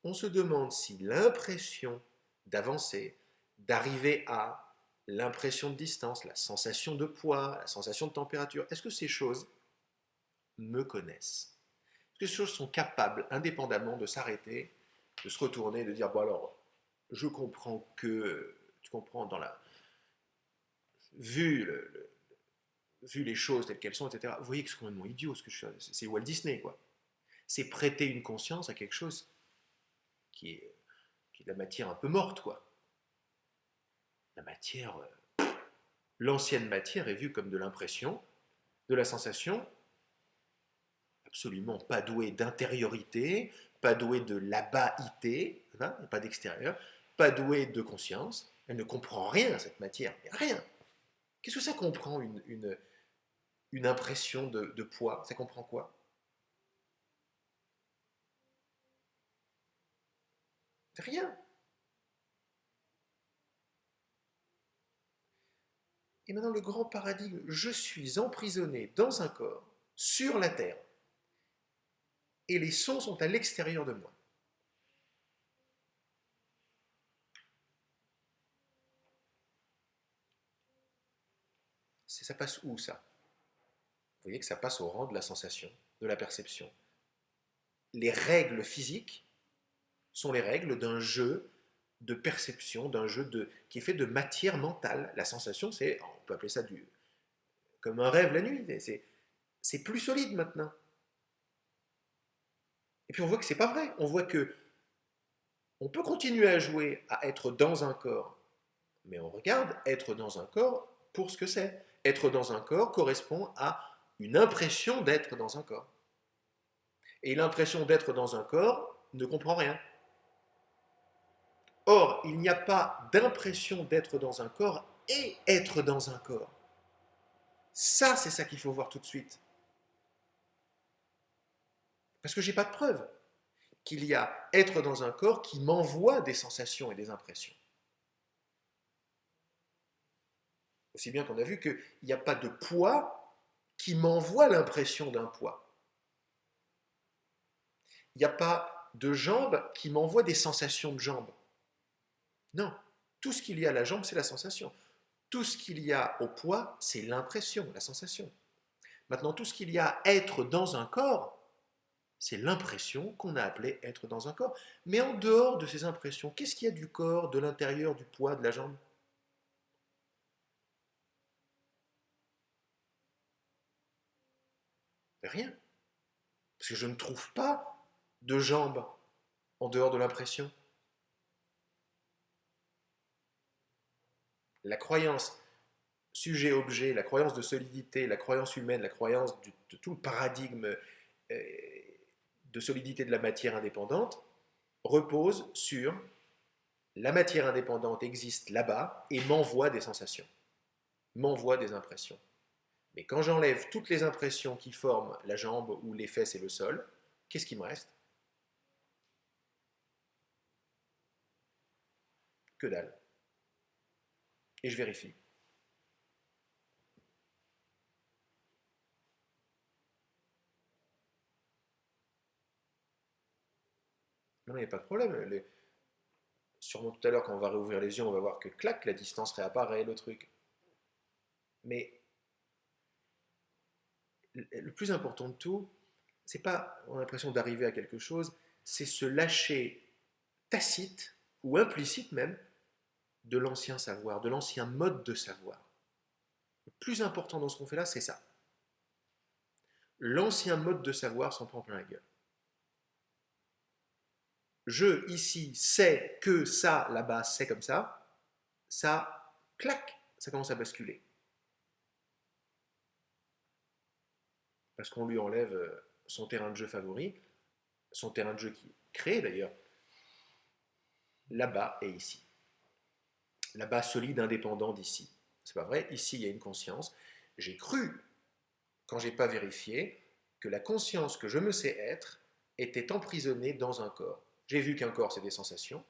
on se demande si l'impression d'avancer, d'arriver à l'impression de distance, la sensation de poids, la sensation de température, est-ce que ces choses me connaissent? Est-ce que ces choses sont capables, indépendamment, de s'arrêter, de se retourner, de dire, bon alors, je comprends que, tu comprends, vu, vu les choses telles qu'elles sont, etc., vous voyez que c'est complètement idiot ce que je fais, c'est Walt Disney, quoi. C'est prêter une conscience à quelque chose qui est de la matière un peu morte, quoi. La matière, l'ancienne matière est vue comme de l'impression, de la sensation, absolument pas douée d'intériorité, pas douée de là-bas-ité, hein, pas d'extérieur, pas douée de conscience. Elle ne comprend rien, cette matière, rien. Qu'est-ce que ça comprend, une impression de poids? Ça comprend quoi? Rien. Et maintenant, le grand paradigme, je suis emprisonné dans un corps, sur la terre, et les sons sont à l'extérieur de moi. Ça passe où, ça? Vous voyez que ça passe au rang de la sensation, de la perception. Les règles physiques sont les règles d'un jeu de perception, qui est fait de matière mentale. La sensation, on peut appeler ça comme un rêve la nuit. C'est plus solide maintenant. Et puis on voit que c'est pas vrai. On voit que on peut continuer à jouer, à être dans un corps, mais on regarde être dans un corps pour ce que c'est. Être dans un corps correspond à une impression d'être dans un corps. Et l'impression d'être dans un corps ne comprend rien. Or, il n'y a pas d'impression d'être dans un corps et être dans un corps. Ça, c'est ça qu'il faut voir tout de suite. Parce que je n'ai pas de preuve qu'il y a être dans un corps qui m'envoie des sensations et des impressions. Aussi bien qu'on a vu qu'il n'y a pas de poids qui m'envoie l'impression d'un poids. Il n'y a pas de jambes qui m'envoient des sensations de jambes. Non, tout ce qu'il y a à la jambe, c'est la sensation. Tout ce qu'il y a au poids, c'est l'impression, la sensation. Maintenant, tout ce qu'il y a à être dans un corps, c'est l'impression qu'on a appelée être dans un corps. Mais en dehors de ces impressions, qu'est-ce qu'il y a du corps, de l'intérieur, du poids, de la jambe? Rien. Parce que je ne trouve pas de jambes en dehors de l'impression. La croyance sujet-objet, la croyance de solidité, la croyance humaine, la croyance de tout le paradigme de solidité de la matière indépendante repose sur la matière indépendante existe là-bas et m'envoie des sensations, m'envoie des impressions. Mais quand j'enlève toutes les impressions qui forment la jambe ou les fesses et le sol, qu'est-ce qui me reste? Que dalle. Et je vérifie. Non, il n'y a pas de problème. Sûrement tout à l'heure, quand on va réouvrir les yeux, on va voir que clac, la distance réapparaît, le truc. Mais le plus important de tout, c'est pas on a l'impression d'arriver à quelque chose, c'est se lâcher tacite ou implicite même de l'ancien savoir, de l'ancien mode de savoir. Le plus important dans ce qu'on fait là, c'est ça. L'ancien mode de savoir s'en prend plein la gueule. Je, ici, sais que ça, là-bas, c'est comme ça, clac, ça commence à basculer. Parce qu'on lui enlève son terrain de jeu favori, son terrain de jeu qui crée d'ailleurs, là-bas et ici. Là-bas solide, indépendant d'ici. C'est pas vrai, ici il y a une conscience. J'ai cru, quand j'ai pas vérifié, que la conscience que je me sais être était emprisonnée dans un corps. J'ai vu qu'un corps c'est des sensations,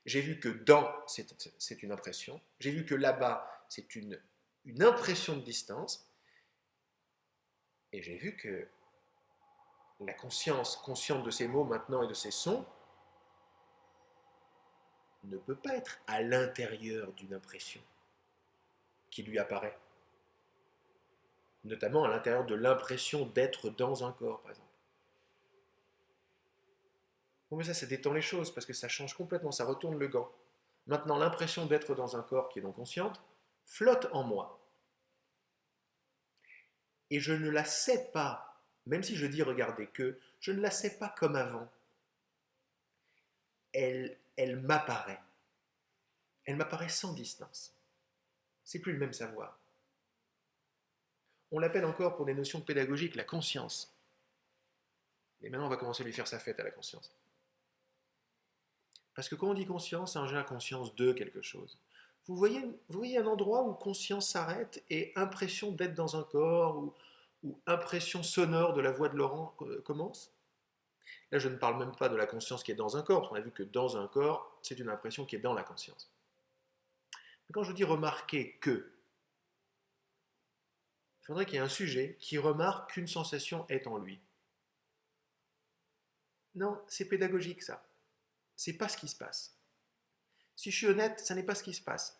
j'ai vu que dans c'est une impression, j'ai vu que là-bas c'est une impression de distance, et j'ai vu que la conscience consciente de ces mots maintenant et de ces sons ne peut pas être à l'intérieur d'une impression. qui lui apparaît, notamment à l'intérieur de l'impression d'être dans un corps, par exemple. Bon, mais ça détend les choses, parce que ça change complètement, ça retourne le gant. Maintenant, l'impression d'être dans un corps qui est non consciente flotte en moi. Et je ne la sais pas, même si je dis regardez que, je ne la sais pas comme avant. Elle m'apparaît. Elle m'apparaît sans distance. C'est plus le même savoir. On l'appelle encore pour des notions pédagogiques la conscience. Et maintenant, on va commencer à lui faire sa fête à la conscience. Parce que quand on dit conscience, c'est en général conscience de quelque chose. Vous voyez un endroit où conscience s'arrête et impression d'être dans un corps ou impression sonore de la voix de Laurent commence. Là, je ne parle même pas de la conscience qui est dans un corps, parce qu'on a vu que dans un corps, c'est une impression qui est dans la conscience. Mais quand je dis remarquer que, il faudrait qu'il y ait un sujet qui remarque qu'une sensation est en lui. Non, c'est pédagogique ça. C'est pas ce qui se passe. Si je suis honnête, ça n'est pas ce qui se passe.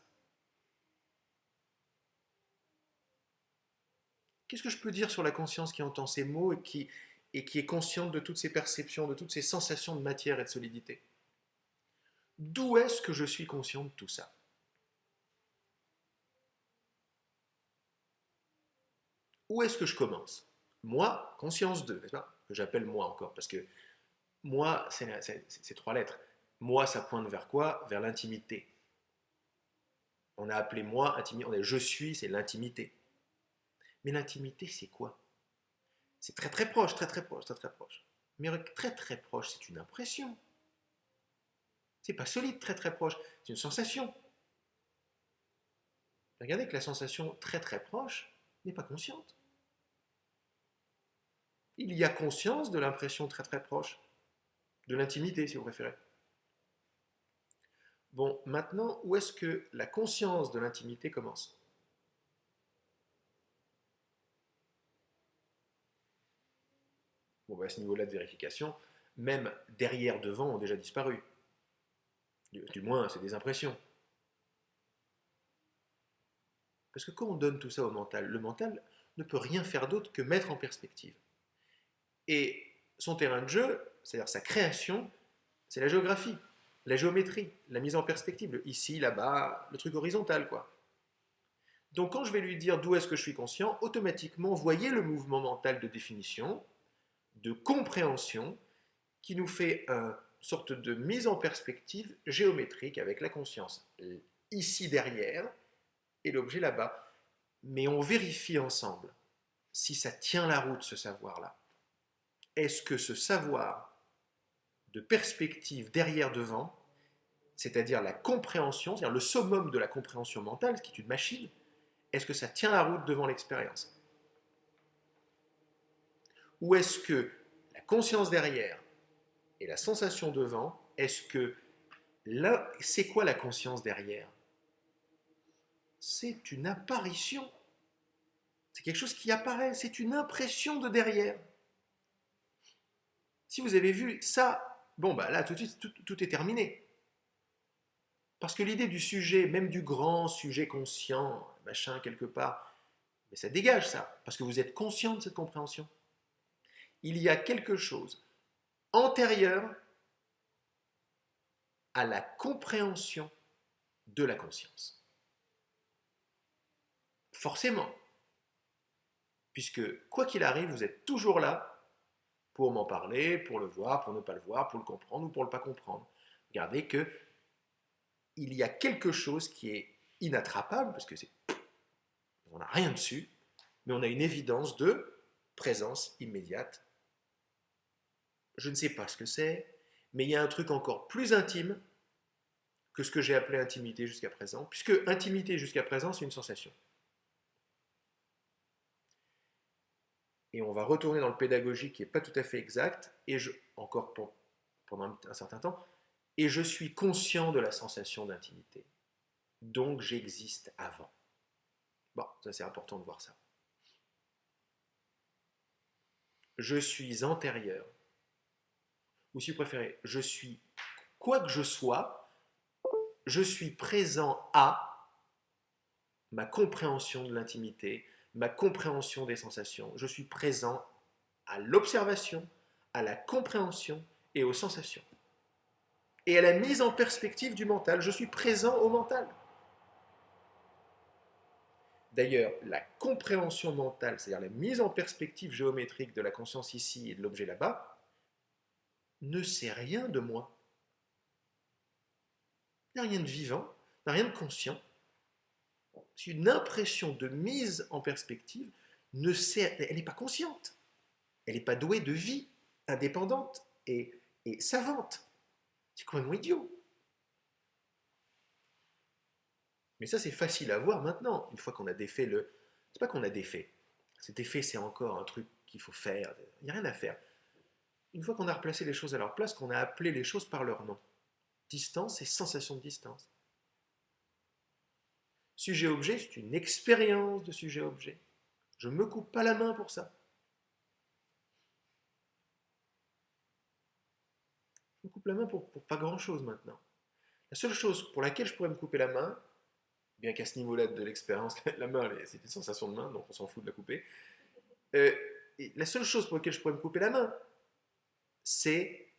Qu'est-ce que je peux dire sur la conscience qui entend ces mots et qui est consciente de toutes ces perceptions, de toutes ces sensations de matière et de solidité? D'où est-ce que je suis conscient de tout ça? Où est-ce que je commence? Moi, conscience de, n'est-ce pas? Que j'appelle moi encore, parce que moi, c'est trois lettres. Moi, ça pointe vers quoi? Vers l'intimité. On a appelé moi intimité, on a je suis, c'est l'intimité. Mais l'intimité, c'est quoi? C'est très très proche, très très proche, très très proche. Mais très très proche, c'est une impression. C'est pas solide, très très proche, c'est une sensation. Regardez que la sensation très très proche n'est pas consciente. Il y a conscience de l'impression très très proche, de l'intimité si vous préférez. Bon, maintenant, où est-ce que la conscience de l'intimité commence? Bon, ben, à ce niveau-là de vérification, même derrière, devant ont déjà disparu. Du moins, c'est des impressions. Parce que quand on donne tout ça au mental, le mental ne peut rien faire d'autre que mettre en perspective. Et son terrain de jeu, c'est-à-dire sa création, c'est la géographie, la géométrie, la mise en perspective, le ici, là-bas, le truc horizontal, quoi. Donc quand je vais lui dire d'où est-ce que je suis conscient, automatiquement, voyez le mouvement mental de définition, de compréhension, qui nous fait une sorte de mise en perspective géométrique avec la conscience ici derrière et l'objet là-bas. Mais on vérifie ensemble si ça tient la route, ce savoir-là. Est-ce que ce savoir de perspective derrière-devant, c'est-à-dire la compréhension, c'est-à-dire le summum de la compréhension mentale, ce qui est une machine, est-ce que ça tient la route devant l'expérience? Ou est-ce que la conscience derrière et la sensation devant, est-ce que là, c'est quoi la conscience derrière? C'est une apparition. C'est quelque chose qui apparaît, c'est une impression de derrière. Si vous avez vu ça, bon, bah là, tout de suite, tout est terminé. Parce que l'idée du sujet, même du grand sujet conscient, machin, quelque part, mais ça dégage ça, parce que vous êtes conscient de cette compréhension. Il y a quelque chose antérieur à la compréhension de la conscience. Forcément. Puisque, quoi qu'il arrive, vous êtes toujours là pour m'en parler, pour le voir, pour ne pas le voir, pour le comprendre ou pour ne pas comprendre. Regardez que il y a quelque chose qui est inattrapable, parce que on n'a rien dessus, mais on a une évidence de présence immédiate. Je ne sais pas ce que c'est, mais il y a un truc encore plus intime que ce que j'ai appelé intimité jusqu'à présent, puisque intimité jusqu'à présent, c'est une sensation. Et on va retourner dans le pédagogique qui n'est pas tout à fait exact, et encore pendant un certain temps, et je suis conscient de la sensation d'intimité. Donc j'existe avant. Bon, ça c'est important de voir ça. Je suis antérieur, ou si vous préférez, je suis, quoi que je sois, je suis présent à ma compréhension de l'intimité, ma compréhension des sensations. Je suis présent à l'observation, à la compréhension et aux sensations. Et à la mise en perspective du mental. Je suis présent au mental. D'ailleurs, la compréhension mentale, c'est-à-dire la mise en perspective géométrique de la conscience ici et de l'objet là-bas, ne sait rien de moi. Il n'y a rien de vivant, il n'y a rien de conscient. C'est une impression de mise en perspective, elle n'est pas consciente. Elle n'est pas douée de vie, indépendante et savante. C'est complètement idiot. Mais ça, c'est facile à voir maintenant, une fois qu'on a défait le... C'est pas qu'on a défait. Cet effet, c'est encore un truc qu'il faut faire. Il n'y a rien à faire. Une fois qu'on a replacé les choses à leur place, qu'on a appelé les choses par leur nom. Distance et sensation de distance. Sujet-objet, c'est une expérience de sujet-objet. Je ne me coupe pas la main pour ça. Je me coupe la main pour pas grand-chose maintenant. La seule chose pour laquelle je pourrais me couper la main, bien qu'à ce niveau-là de l'expérience, la main, c'est une sensation de main, donc on s'en fout de la couper. Euh, la seule chose pour laquelle je pourrais me couper la main, c'est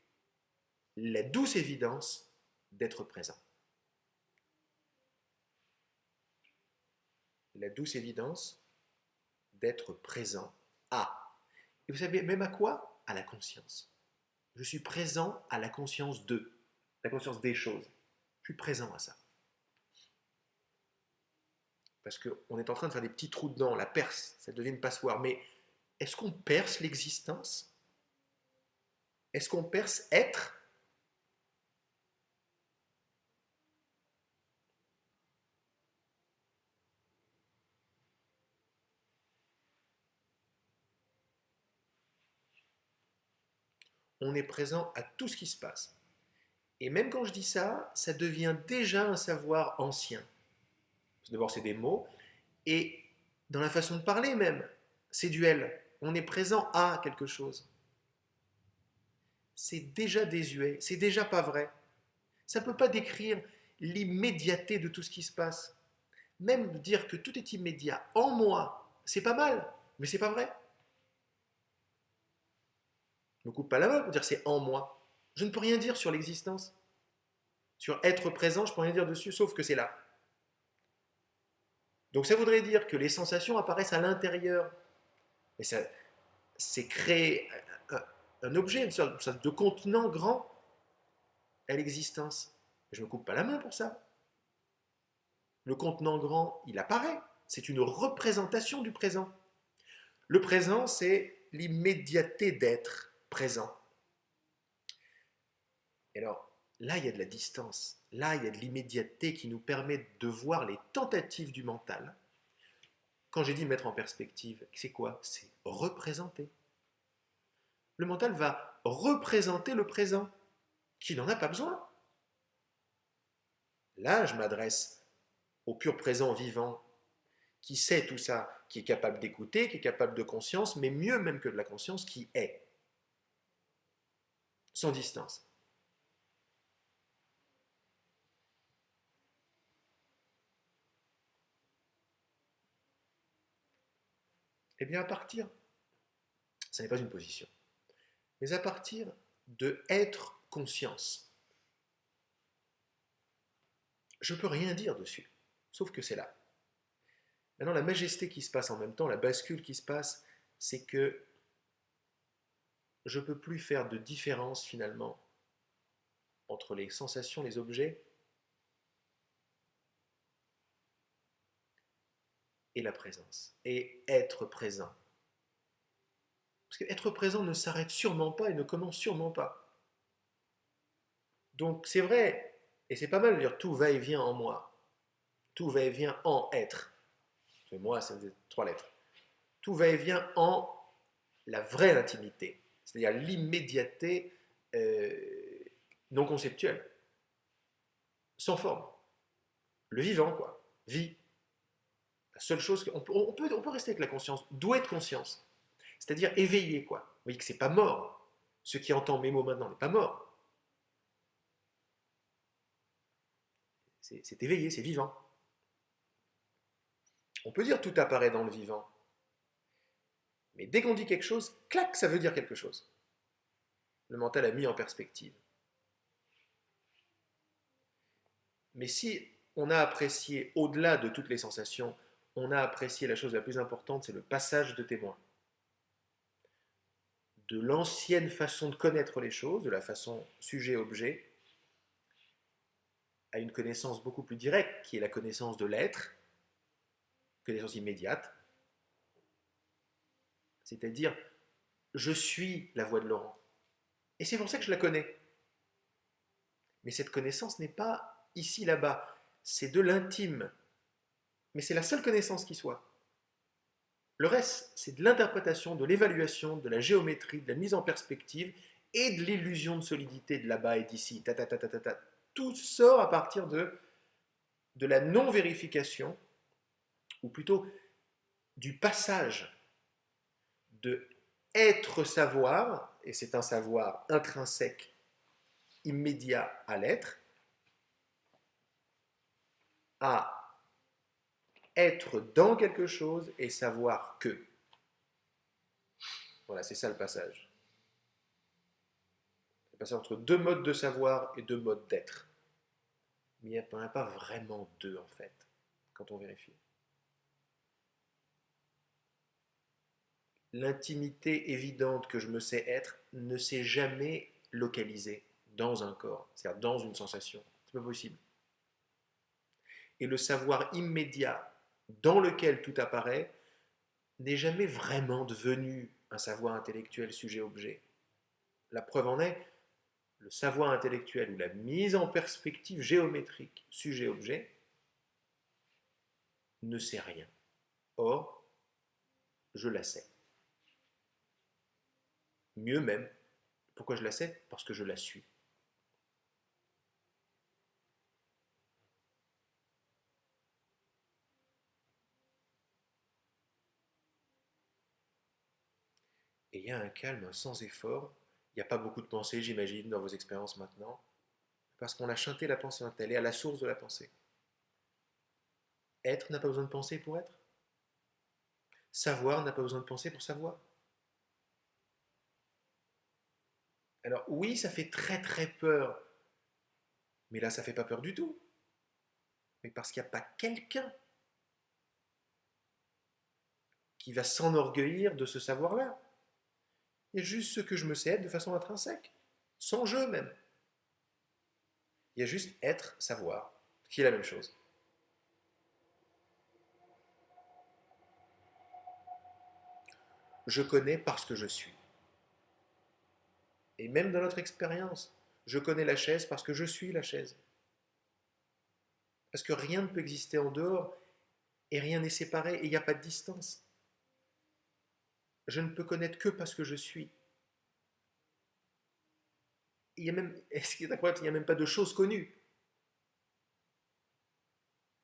la douce évidence d'être présent. La douce évidence d'être présent à. Et vous savez, même à quoi? À la conscience. Je suis présent à la conscience de, la conscience des choses. Je suis présent à ça. Parce qu'on est en train de faire des petits trous dedans, la perce, ça devient une passoire. Mais est-ce qu'on perce l'existence? Est-ce qu'on perce être? On est présent à tout ce qui se passe. Et même quand je dis ça, ça devient déjà un savoir ancien. D'abord, c'est des mots. Et dans la façon de parler même, c'est duel. On est présent à quelque chose. C'est déjà désuet, c'est déjà pas vrai. Ça ne peut pas décrire l'immédiateté de tout ce qui se passe. Même de dire que tout est immédiat en moi, c'est pas mal, mais c'est pas vrai. Je me coupe pas la main pour dire c'est en moi. Je ne peux rien dire sur l'existence. Sur être présent, je peux rien dire dessus, sauf que c'est là. Donc ça voudrait dire que les sensations apparaissent à l'intérieur. Et ça, c'est créer un objet, une sorte de contenant grand à l'existence. Je ne me coupe pas la main pour ça. Le contenant grand, il apparaît. C'est une représentation du présent. Le présent, c'est l'immédiateté d'être présent. Et alors, là, il y a de la distance. Là, il y a de l'immédiateté qui nous permet de voir les tentatives du mental. Quand j'ai dit mettre en perspective, c'est quoi? C'est représenter. Le mental va représenter le présent, qui n'en a pas besoin. Là, je m'adresse au pur présent vivant, qui sait tout ça, qui est capable d'écouter, qui est capable de conscience, mais mieux même que de la conscience, qui est, sans distance. Eh bien, à partir, ça n'est pas une position, mais à partir de être conscience, je ne peux rien dire dessus, sauf que c'est là. Maintenant, la majesté qui se passe en même temps, la bascule qui se passe, c'est que je ne peux plus faire de différence finalement entre les sensations, les objets et la présence, et être présent. Parce qu'être présent ne s'arrête sûrement pas et ne commence sûrement pas. Donc c'est vrai, et c'est pas mal de dire tout va et vient en moi, tout va et vient en être. Et moi, c'est trois lettres. Tout va et vient en la vraie intimité, c'est-à-dire l'immédiateté non conceptuelle, sans forme. Le vivant, quoi. Vie. La seule chose, on peut rester avec la conscience, doué de conscience. C'est-à-dire éveillé, quoi. Vous voyez que c'est pas mort. Ce qui entend mes mots maintenant n'est pas mort. C'est éveillé, c'est vivant. On peut dire tout apparaît dans le vivant. Mais dès qu'on dit quelque chose, clac, ça veut dire quelque chose. Le mental a mis en perspective. Mais si on a apprécié, au-delà de toutes les sensations, on a apprécié la chose la plus importante, c'est le passage de témoin. De l'ancienne façon de connaître les choses, de la façon sujet-objet, à une connaissance beaucoup plus directe, qui est la connaissance de l'être, connaissance immédiate, c'est-à-dire je suis la voix de Laurent. Et c'est pour ça que je la connais. Mais cette connaissance n'est pas ici, là-bas, c'est de l'intime. Mais c'est la seule connaissance qui soit. Le reste, c'est de l'interprétation, de l'évaluation, de la géométrie, de la mise en perspective et de l'illusion de solidité de là-bas et d'ici. Tout sort à partir de la non-vérification, ou plutôt du passage de être savoir, et c'est un savoir intrinsèque, immédiat à l'être, à être dans quelque chose et savoir que. Voilà, c'est ça le passage. Le passage entre deux modes de savoir et deux modes d'être. Mais il n'y en a pas vraiment deux, en fait, quand on vérifie. L'intimité évidente que je me sais être ne s'est jamais localisée dans un corps, c'est-à-dire dans une sensation. C'est pas possible. Et le savoir immédiat dans lequel tout apparaît n'est jamais vraiment devenu un savoir intellectuel sujet-objet. La preuve en est, le savoir intellectuel ou la mise en perspective géométrique sujet-objet ne sait rien. Or, je la sais. Mieux même, pourquoi je la sais? Parce que je la suis. Et il y a un calme sans effort. Il n'y a pas beaucoup de pensée, j'imagine, dans vos expériences maintenant, parce qu'on a chanté la pensée, elle est à la source de la pensée. Être n'a pas besoin de penser pour être. Savoir n'a pas besoin de penser pour savoir. Alors oui, ça fait très très peur, mais là ça fait pas peur du tout. Mais parce qu'il n'y a pas quelqu'un qui va s'enorgueillir de ce savoir-là. Il y a juste ce que je me sais être de façon intrinsèque, sans jeu même. Il y a juste être, savoir, qui est la même chose. Je connais parce que je suis. Et même dans notre expérience, je connais la chaise parce que je suis la chaise. Parce que rien ne peut exister en dehors et rien n'est séparé et il n'y a pas de distance. Je ne peux connaître que parce que je suis. Il y a même, ce qui est incroyable, il n'y a même pas de choses connues.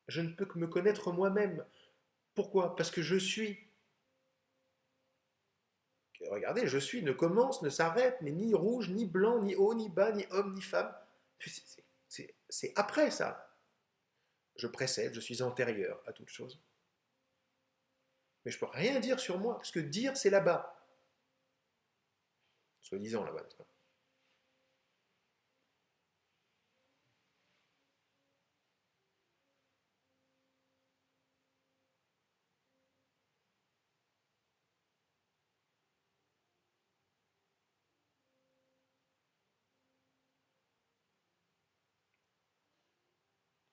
Je ne peux que me connaître moi-même. Pourquoi? Parce que je suis. Regardez, je suis ne commence, ne s'arrête, n'est ni rouge, ni blanc, ni haut, ni bas, ni homme, ni femme. C'est après ça. Je précède, je suis antérieur à toute chose. Mais je ne peux rien dire sur moi, parce que dire, c'est là-bas. Soi-disant là-bas, n'est-ce pas?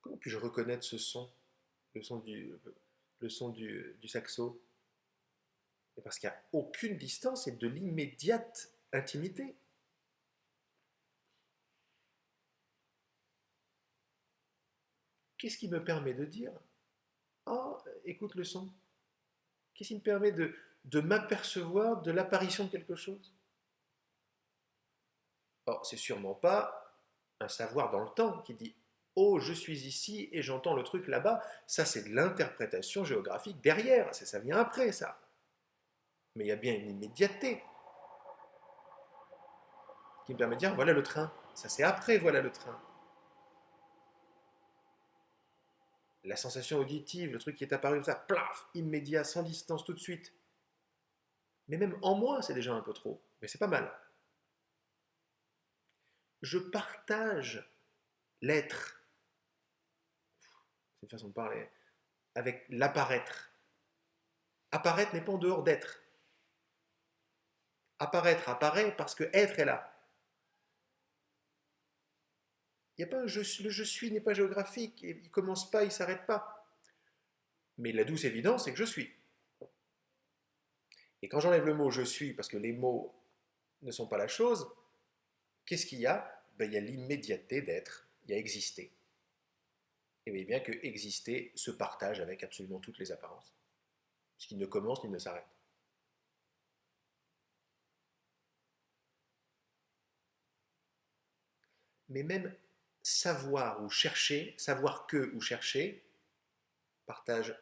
Comment puis-je reconnaître ce son, le son du saxo? Et parce qu'il n'y a aucune distance et de l'immédiate intimité. Qu'est-ce qui me permet de dire, oh, écoute le son? Qu'est-ce qui me permet de m'apercevoir de l'apparition de quelque chose? Or, c'est sûrement pas un savoir dans le temps qui dit oh, je suis ici et j'entends le truc là-bas. Ça, c'est de l'interprétation géographique derrière. Ça vient après, ça. Mais il y a bien une immédiateté qui me permet de dire voilà le train. Ça, c'est après, voilà le train. la sensation auditive, le truc qui est apparu comme ça, plaf, immédiat, sans distance, tout de suite. Mais même en moi, c'est déjà un peu trop, mais c'est pas mal. Je partage l'être, c'est une façon de parler, avec l'apparaître. Apparaître n'est pas en dehors d'être. Apparaître apparaît parce que être est là. Il y a pas le je suis n'est pas géographique, il ne commence pas, il ne s'arrête pas. Mais la douce évidence, c'est que je suis. Et quand j'enlève le mot je suis, parce que les mots ne sont pas la chose, qu'est-ce qu'il y a? Ben, il y a l'immédiateté d'être, il y a exister. Et bien que exister se partage avec absolument toutes les apparences, ce qui ne commence ni ne s'arrête. Mais même savoir ou chercher, savoir que ou chercher, partage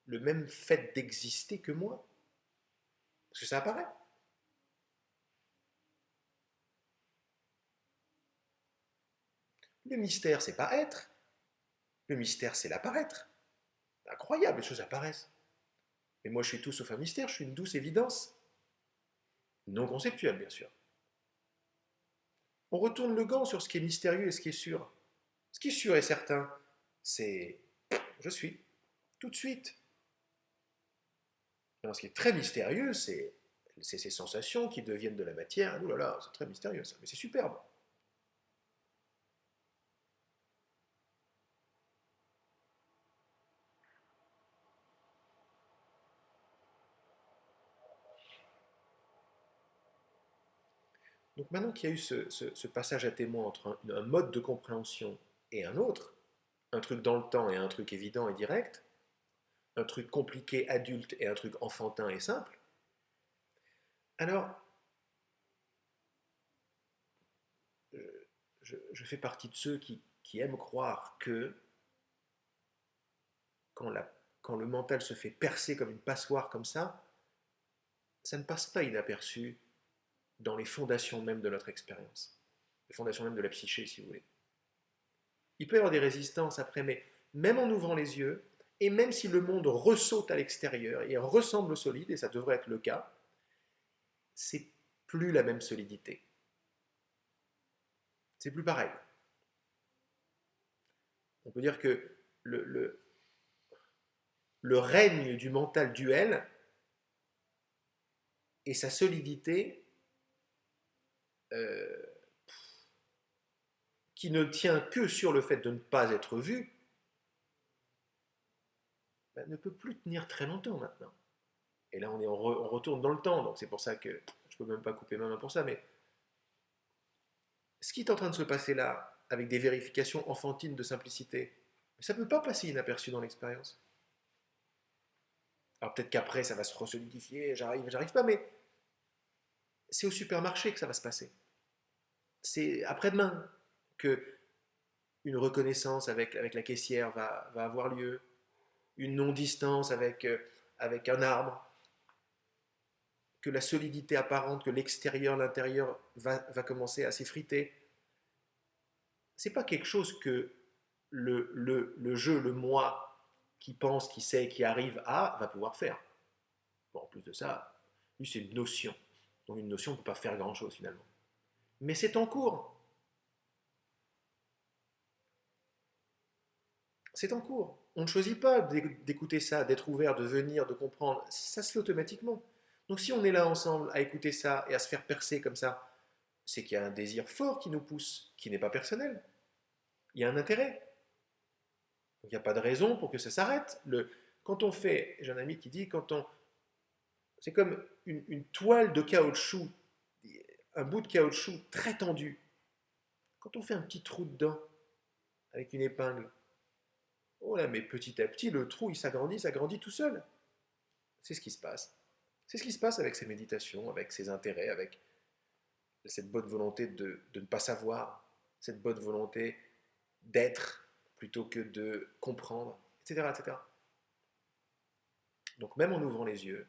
le même fait d'exister que moi, parce que ça apparaît. Le mystère, c'est pas être, le mystère, c'est l'apparaître. Incroyable, les choses apparaissent. Mais moi, je suis tout sauf un mystère, je suis une douce évidence. Non conceptuelle, bien sûr. On retourne le gant sur ce qui est mystérieux et ce qui est sûr. Ce qui est sûr et certain, c'est je suis, tout de suite. Alors, ce qui est très mystérieux, c'est ces sensations qui deviennent de la matière. Ouh là là, c'est très mystérieux ça, mais c'est superbe. Donc maintenant qu'il y a eu ce passage à témoin entre un mode de compréhension et un autre, un truc dans le temps et un truc évident et direct, un truc compliqué adulte et un truc enfantin et simple, alors je fais partie de ceux qui aiment croire que quand, quand le mental se fait percer comme une passoire comme ça ne passe pas inaperçu dans les fondations même de notre expérience, les fondations même de la psyché, si vous voulez. Il peut y avoir des résistances après, mais même en ouvrant les yeux, et même si le monde ressaute à l'extérieur et ressemble solide, et ça devrait être le cas, c'est plus la même solidité. C'est plus pareil. On peut dire que le règne du mental duel et sa solidité euh, qui ne tient que sur le fait de ne pas être vu, ben, ne peut plus tenir très longtemps maintenant. Et là, on retourne dans le temps, donc c'est pour ça que je ne peux même pas couper ma main pour ça, mais ce qui est en train de se passer là, avec des vérifications enfantines de simplicité, ça ne peut pas passer inaperçu dans l'expérience. Alors peut-être qu'après, ça va se resolidifier, j'arrive pas, mais c'est au supermarché que ça va se passer. C'est après-demain que une reconnaissance avec la caissière va avoir lieu, une non-distance avec un arbre, que la solidité apparente, que l'extérieur, l'intérieur va commencer à s'effriter. C'est pas quelque chose que le jeu, le moi, qui pense, qui sait, qui arrive à, va pouvoir faire. Bon, en plus de ça, lui, c'est une notion. Donc une notion ne peut pas faire grand-chose finalement. Mais c'est en cours. C'est en cours. On ne choisit pas d'écouter ça, d'être ouvert, de venir, de comprendre. Ça se fait automatiquement. Donc si on est là ensemble à écouter ça et à se faire percer comme ça, c'est qu'il y a un désir fort qui nous pousse, qui n'est pas personnel. Il y a un intérêt. Donc il n'y a pas de raison pour que ça s'arrête. Quand on fait, j'ai un ami qui dit, c'est comme une toile de caoutchouc, un bout de caoutchouc très tendu. Quand on fait un petit trou dedans avec une épingle, oh là, mais petit à petit, le trou, il s'agrandit tout seul. C'est ce qui se passe. C'est ce qui se passe avec ces méditations, avec ces intérêts, avec cette bonne volonté de ne pas savoir, cette bonne volonté d'être plutôt que de comprendre, etc., etc. Donc même en ouvrant les yeux,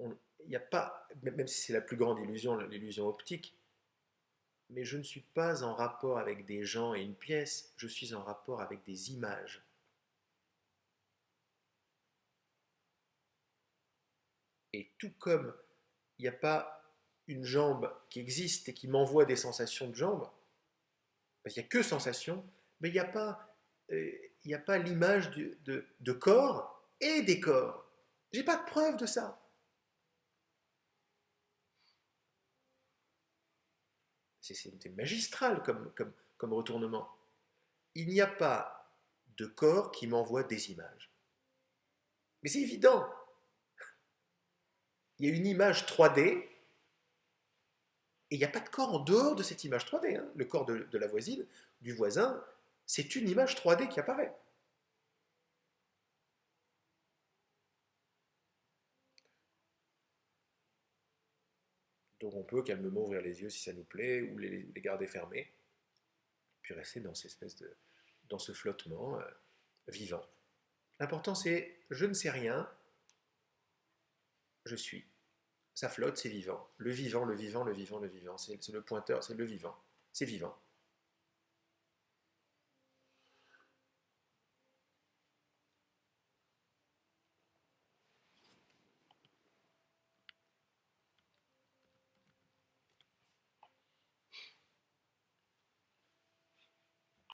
il n'y a pas, même si c'est la plus grande illusion, l'illusion optique, mais je ne suis pas en rapport avec des gens et une pièce, je suis en rapport avec des images. Et tout comme il n'y a pas une jambe qui existe et qui m'envoie des sensations de jambe, parce qu'il n'y a que sensations, mais il n'y a pas l'image de corps et des corps. J'ai pas de preuve de ça. C'est magistral comme retournement. Il n'y a pas de corps qui m'envoie des images. Mais c'est évident. Il y a une image 3D et il n'y a pas de corps en dehors de cette image 3D. Hein. Le corps de la voisine, du voisin, c'est une image 3D qui apparaît. Donc on peut calmement ouvrir les yeux si ça nous plaît, ou les garder fermés, puis rester dans cette espèce dans ce flottement vivant. L'important c'est je ne sais rien, je suis. Ça flotte, c'est vivant. Le vivant, le vivant, le vivant, le vivant. C'est le pointeur, c'est le vivant. C'est vivant.